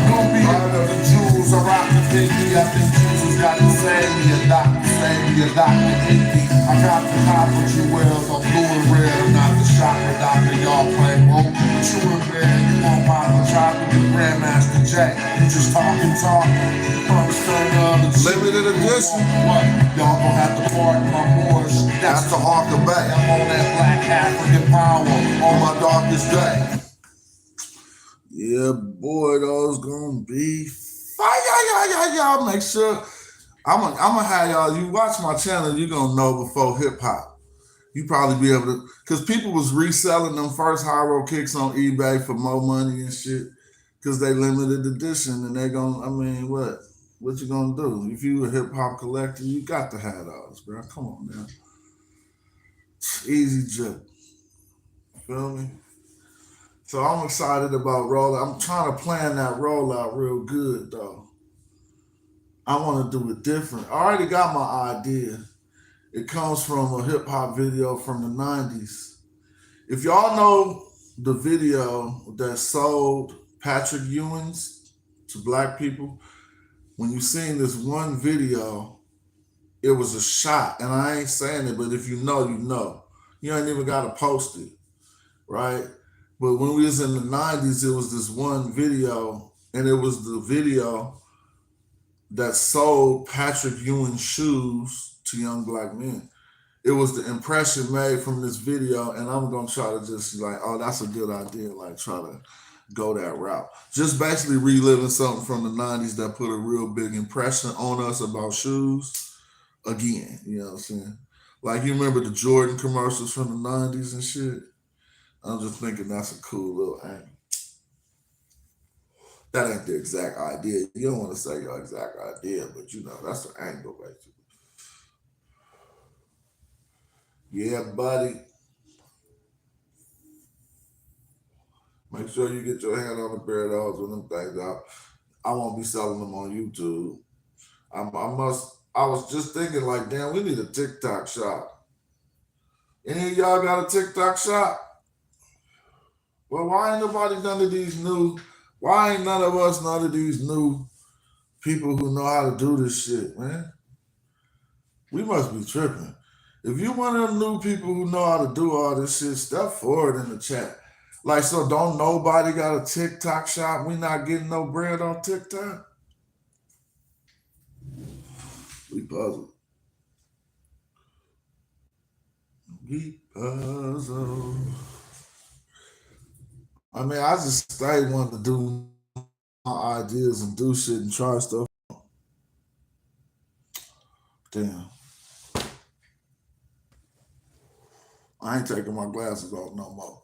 Don't be out of the Jews, I rock the 50. I think Jesus got to save me, a doctor, save me, a doctor, hippie. I got the copper jewels, I'm blue and red. I'm not the shopper doctor, y'all play room. But you in bed, you want my chocolate, the Grandmaster J. You just talking. Limited edition. What? Y'all gon' have to pardon my Moors. That's the Harker Bay. I'm on that black African power on my darkest day. Yeah, boy, those gonna be fire. Y'all make sure. I'm gonna have y'all. You watch my channel, you gonna know before hip hop. You probably be able to, cause people was reselling them first high roll kicks on eBay for more money and shit. because they limited edition, and they gonna. I mean, what you gonna do? If you a hip hop collector, you got to have those, bro. Come on, man. Easy drip. Feel me? So I'm excited about rollout. I'm trying to plan that rollout real good though. I want to do it different. I already got my idea. It comes from a hip hop video from the 90s. If y'all know the video that sold Patrick Ewins to black people, when you seen this one video, it was a shot. And I ain't saying it, but if you know, you know. You ain't even got to post it, right? But when we was in the 90s, it was this one video, and it was the video that sold Patrick Ewing shoes to young black men. It was the impression made from this video, and I'm gonna try to just like, oh, that's a good idea, like try to go that route. Just basically reliving something from the 90s that put a real big impression on us about shoes again, you know what I'm saying? Like you remember the Jordan commercials from the 90s and shit? I'm just thinking that's a cool little angle. That ain't the exact idea. You don't want to say your exact idea, but you know, that's the angle, basically. Yeah, buddy. Make sure you get your hand on a pair of those when them things out. I won't be selling them on YouTube. I was just thinking like, damn, we need a TikTok shop. Any of y'all got a TikTok shop? Well, why ain't nobody none of these new, why ain't none of these new people who know how to do this shit, man? We must be tripping. If you one of them new people who know how to do all this shit, step forward in the chat. Like, so don't nobody got a TikTok shop? We not getting no bread on TikTok? We puzzled. We puzzled. I mean, I just stay wanting to do my ideas and do shit and try stuff. Damn. I ain't taking my glasses off no more.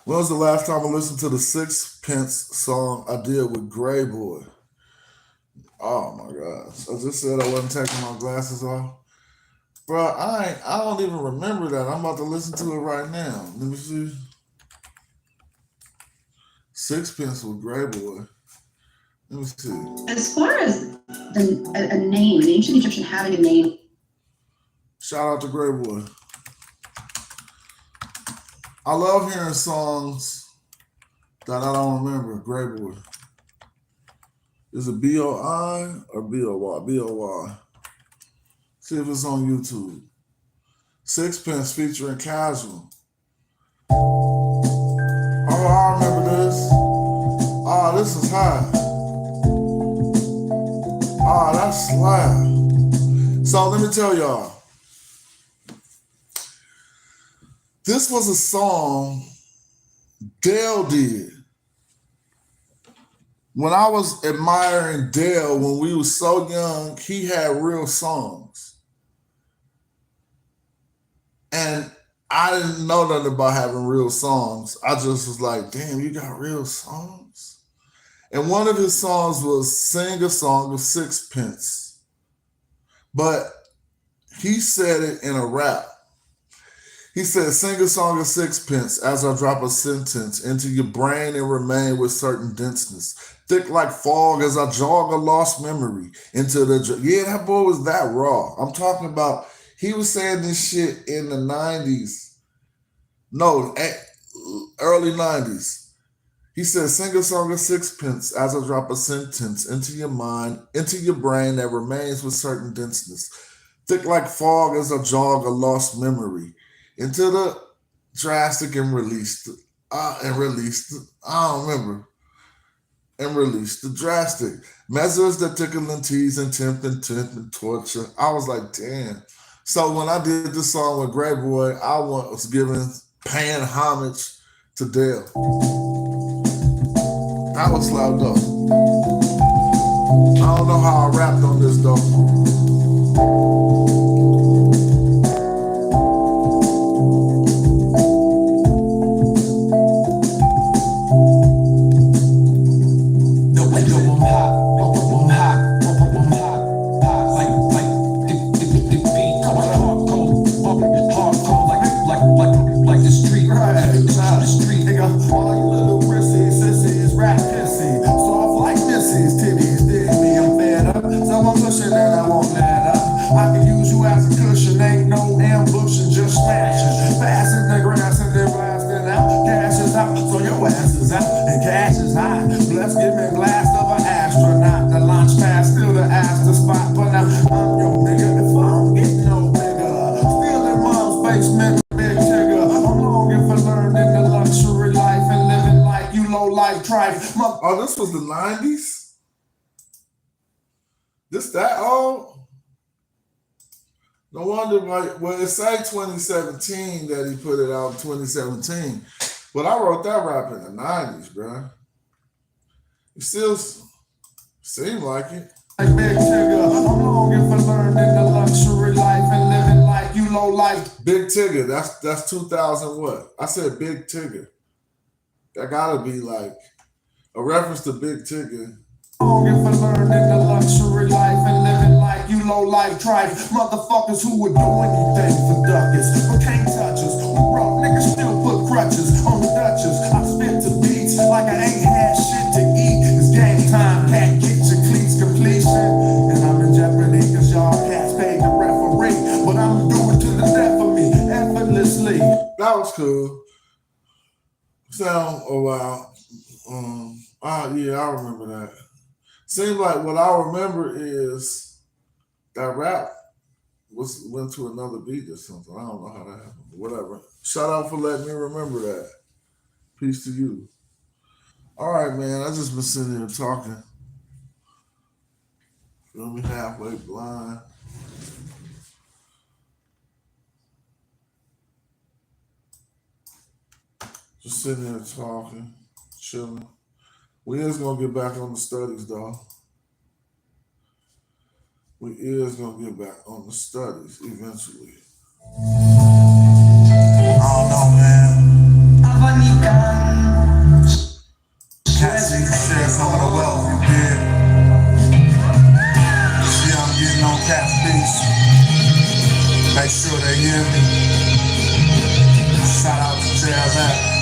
When was the last time I listened to the Sixpence song I did with Gray Boy? Oh my gosh. I just said I wasn't taking my glasses off. Bro, I don't even remember that. I'm about to listen to it right now. Let me see. Sixpence with Gray Boy. Let me see. As far as a name, an ancient Egyptian having a name. Shout out to Gray Boy. I love hearing songs that I don't remember. Gray Boy. Is it B-O-I or B-O-Y? B-O-Y. See if it's on YouTube. Sixpence featuring Casual. Oh, I remember this. Oh, this is high. Oh, that's slap. So let me tell y'all. This was a song Dale did. When I was admiring Dale when we was so young, he had real songs. And I didn't know nothing about having real songs. I just was like, damn, you got real songs? And one of his songs was Sing a Song of Sixpence. But he said it in a rap. He said, sing a song of sixpence as I drop a sentence into your brain and remain with certain denseness. Thick like fog as I jog a lost memory into the... Yeah, that boy was that raw. I'm talking about, he was saying this shit in the 90s. No, early 90s. He said, sing a song of sixpence as I drop a sentence into your mind, into your brain that remains with certain denseness. Thick like fog as I jog a lost memory. Into the drastic and released. I don't remember. And released the drastic. Measures that tickle and tease and tempt and torture. I was like, damn. So when I did this song with Gray Boy, I was paying homage to Dale. I was loud though. I don't know how I rapped on this though. cushion and I won't let up. I can use you as a cushion, ain't no ambushing, just smashing. Passing the grass and then blasting out. Cash is out, so your ass is out, and cash is high. Bless, give me a blast of an astronaut. The launch pad still the ass the spot, but now I'm your nigga if I don't get no bigger. Still in mom's basement, big tigger. I'm longing for learning the luxury life and living like you low life trife. Oh, this was the 90s? This that old? No wonder why. Well, it say 2017 that he put it out in 2017, but I wrote that rap in the 90s, bro. It still seemed like it. Like Big Tigger, I'm longing for learning the luxury life and living like you low life. Big Tigger, that's 2000 what? I said Big Tigger. That gotta be like a reference to Big Tigger. Longing for learning the luxury life and living like you low life trife. Motherfuckers who would do anything for ducats, but can't touch us. We broke niggas still put crutches on the Dutchess. I spit to beats like I ain't had shit to eat. It's game time, cat get your cleats completion. And I'm in jeopardy cause y'all cats paid the referee. But I'm doing to the death of me, effortlessly. That was cool. Sound a while. Yeah, I remember that. Seems like what I remember is that rap went to another beat or something. I don't know how that happened, but whatever. Shout out for letting me remember that. Peace to you. All right, man. I just been sitting here talking. Feel me, halfway blind. Just sitting here talking, chilling. We is gonna get back on the studies, though. We is gonna get back on the studies eventually. I don't know, man. Cats need to share some of the wealth you did. See, I'm getting on Cat's beats. Make sure they hear me. Shout out to Zelle.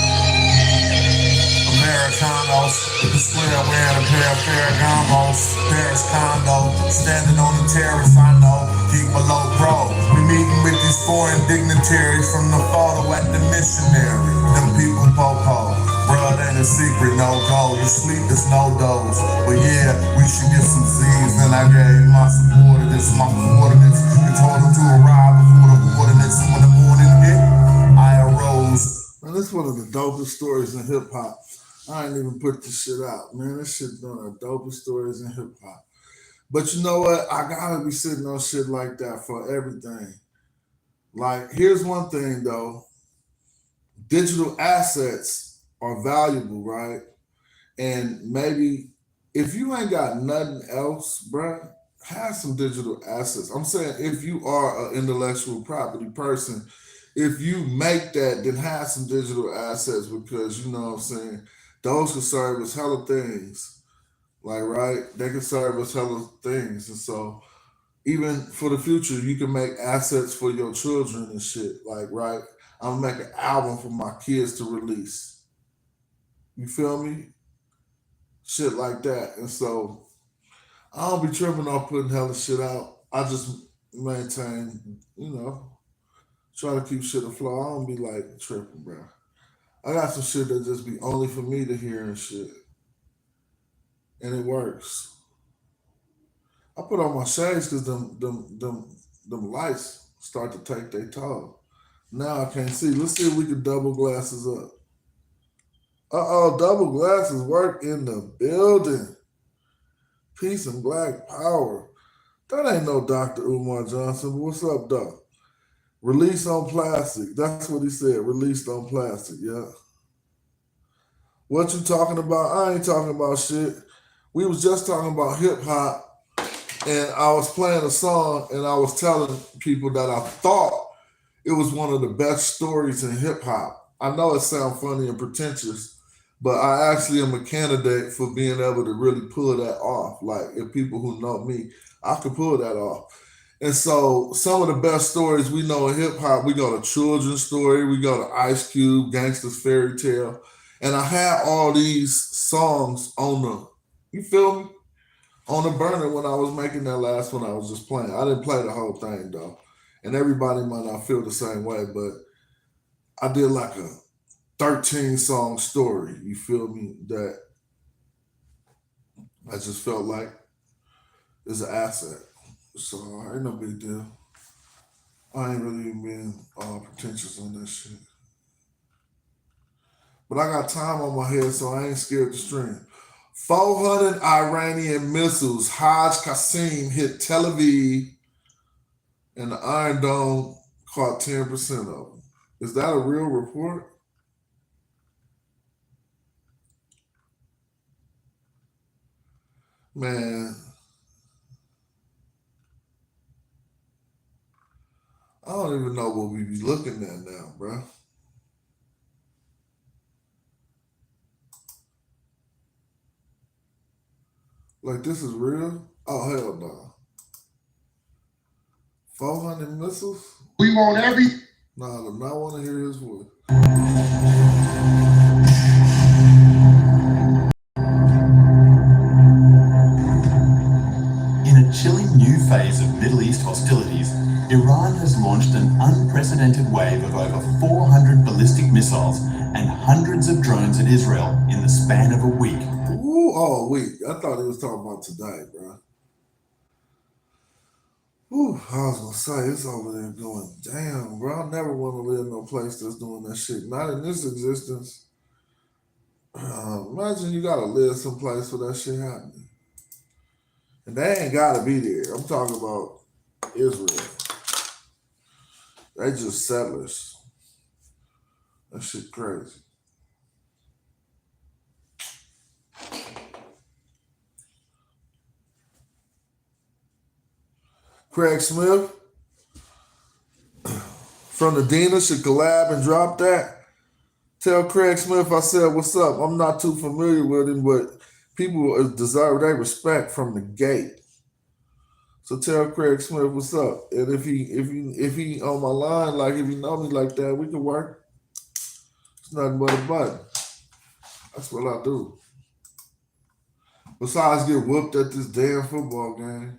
Americanos, the square wearing a pair of Ferragamos, Paris condo, standing on the terrace, I know, keep below pro. We meeting with these foreign dignitaries from the photo at the missionary. Them people popo, bruh, ain't a secret, no go. You sleep, there's no dose. But yeah, we should get some Z's, and I gave my subordinates my coordinates and told them to arrive before the coordinates. When the morning hit, I arose. Man, this is one of the dopest stories in hip hop. I ain't even put this shit out, man. This shit one of the dopest stories in hip hop. But you know what? I gotta be sitting on shit like that for everything. Like, here's one thing though. Digital assets are valuable, right? And maybe if you ain't got nothing else, bruh, have some digital assets. I'm saying if you are an intellectual property person, if you make that, then have some digital assets because you know what I'm saying, those can serve as hella things. Like, right? They can serve as hella things. And so even for the future, you can make assets for your children and shit. Like, right? I'm gonna make an album for my kids to release. You feel me? Shit like that. And so I don't be tripping off putting hella shit out. I just maintain, try to keep shit afloat. I don't be like tripping, bro. I got some shit that just be only for me to hear and shit. And it works. I put on my shades because them lights start to take their toll. Now I can't see. Let's see if we can double glasses up. Double glasses work in the building. Peace and black power. That ain't no Dr. Umar Johnson. But what's up, Doc? Release on plastic. That's what he said. Released on plastic. Yeah. What you talking about? I ain't talking about shit. We was just talking about hip hop, and I was playing a song, and I was telling people that I thought it was one of the best stories in hip hop. I know it sounds funny and pretentious, but I actually am a candidate for being able to really pull that off. Like, if people who know me, I could pull that off. And so some of the best stories we know in hip hop, we go to Children's Story, we go to Ice Cube, Gangsta's Fairy Tale. And I had all these songs on you feel me? on the burner when I was making that last one. I was just playing. I didn't play the whole thing though, and everybody might not feel the same way, but I did like a 13-song story. You feel me? That I just felt like is an asset. So ain't no big deal. I ain't really even being pretentious on that shit. But I got time on my head, so I ain't scared to stream. 400 Iranian missiles, Hajj Qasim hit Tel Aviv, and the Iron Dome caught 10% of them. Is that a real report? Man, I don't even know what we be looking at now, bro. Like, this is real? Oh, hell no. 400 missiles? We want every. Nah, I do not want to hear his voice. In a chilling new phase of Middle East hostilities, Iran has launched an unprecedented wave of over 400 ballistic missiles and hundreds of drones at Israel in the span of a week. Ooh, oh, wait. I thought he was talking about today, bro. Ooh, I was going to say, it's over there going, damn, bro. I never want to live in no place that's doing that shit. Not in this existence. Imagine you got to live someplace where that shit happening. And they ain't got to be there. I'm talking about Israel. They just settlers. That shit crazy. Craig Smith from the Dina should collab and drop that. Tell Craig Smith I said, what's up? I'm not too familiar with him, but people deserve their respect from the gate. So tell Craig Smith what's up. And if he on my line, like if he know me like that, we can work. It's nothing but a button. That's what I do. Besides get whooped at this damn football game.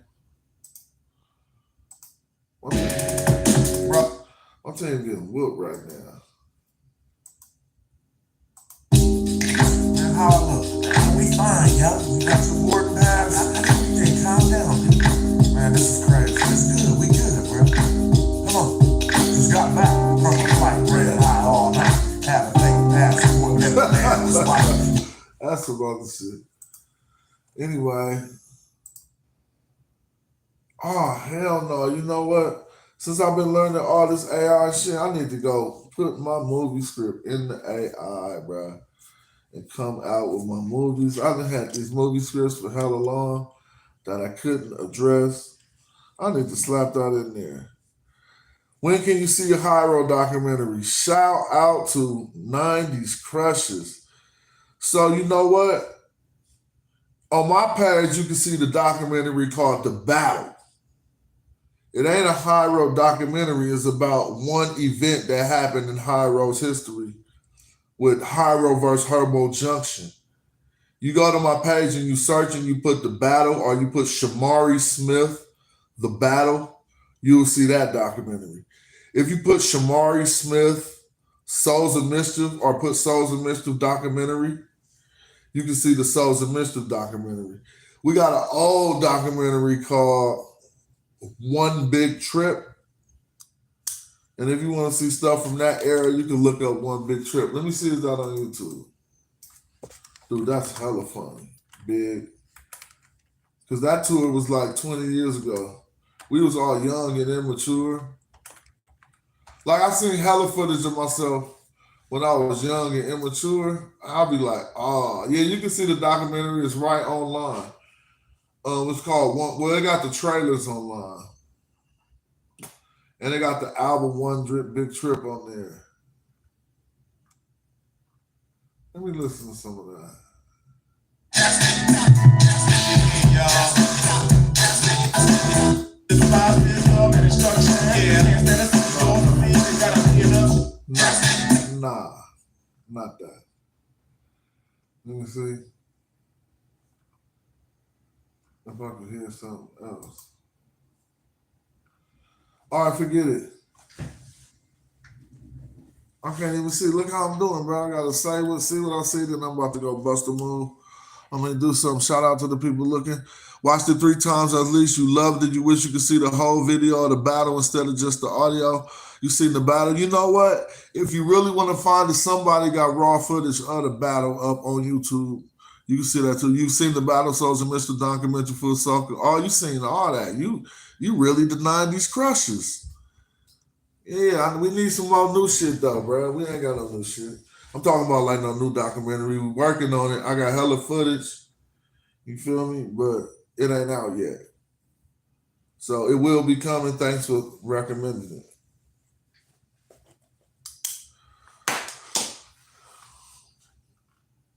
I'm telling you, getting whooped right now. How I look? We fine, yo. We got some work paths. Hey, calm down. Man, this is crazy. It's good. We good, bro. Come on. Just got back from the fight, red hot all night. Have a thing pass for man was like. That's some other shit. Anyway. Oh, hell no. You know what? Since I've been learning all this AI shit, I need to go put my movie script in the AI, bro, and come out with my movies. I've had these movie scripts for hella long that I couldn't address. I need to slap that in there. When can you see a Hyro documentary? Shout out to 90s Crushes. So you know what? On my page, you can see the documentary called The Battle. It ain't a Hyro documentary. It's about one event that happened in Hyro's history with Hyro versus Herbo Junction. You go to my page and you search and you put The Battle or you put Shamari Smith, The Battle, you'll see that documentary. If you put Shamari Smith, Souls of Mischief, or put Souls of Mischief documentary, you can see the Souls of Mischief documentary. We got an old documentary called One Big Trip. And if you want to see stuff from that era, you can look up One Big Trip. Let me see if that on YouTube. Dude, that's hella funny. Big. Because that tour was like 20 years ago. We was all young and immature. Like, I seen hella footage of myself when I was young and immature. I'll be like, oh, yeah, you can see the documentary. It's right online. It's called One. Well, they got the trailers online. And they got the album One Big Trip on there. Let me listen to some of that. Nah, not that. Let me see. If I could hear something else. All right, forget it. I can't even see. Look how I'm doing, bro. I gotta see what I see, then I'm about to go bust a move. I'm gonna do something. Shout out to the people looking. Watched it 3 times at least. You loved it. You wish you could see the whole video of the battle instead of just the audio. You seen the battle. You know what? If you really want to find that somebody got raw footage of the battle up on YouTube, you can see that too. You've seen the battle souls and Mr. Documentary Full Soccer. Oh, you seen all that. You really the 90s crushes. Yeah, we need some more new shit though, bro. We ain't got no new shit. I'm talking about like no new documentary. We working on it. I got hella footage. You feel me? But it ain't out yet. So it will be coming. Thanks for recommending it.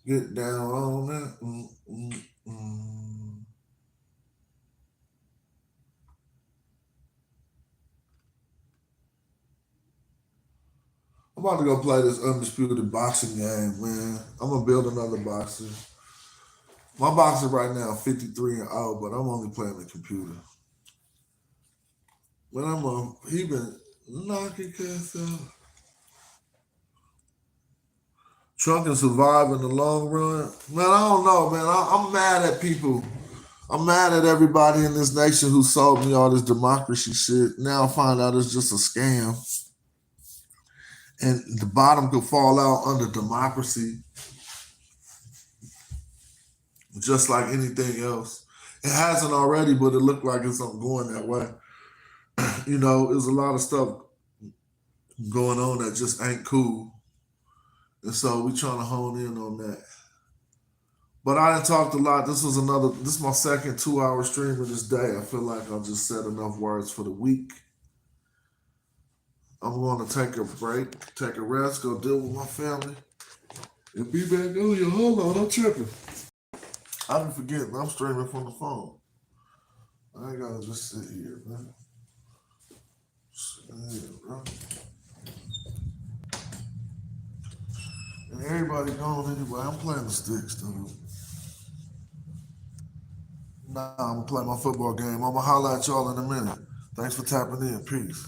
Get down on that. I'm about to go play this undisputed boxing game, man. I'm gonna build another boxer. My boxer right now 53-0, but I'm only playing the computer. But he been knocking cats out. Trump can survive in the long run. Man, I don't know, man. I'm mad at people. I'm mad at everybody in this nation who sold me all this democracy shit. Now I find out it's just a scam. And the bottom could fall out under democracy. Just like anything else. It hasn't already, but it looked like it's going that way. You know, there's a lot of stuff going on that just ain't cool. And so we trying to hone in on that. But I done talked a lot. This is my second 2-hour stream of this day. I feel like I just said enough words for the week. I'm going to take a break, take a rest, go deal with my family, and be back on you. Hold on, I'm tripping. I didn't forget, I'm streaming from the phone. I ain't gotta just sit here, man. Sit here, bro. And everybody gone anyway. I'm playing the sticks, dude. Nah, I'm gonna play my football game. I'm gonna holler at y'all in a minute. Thanks for tapping in. Peace.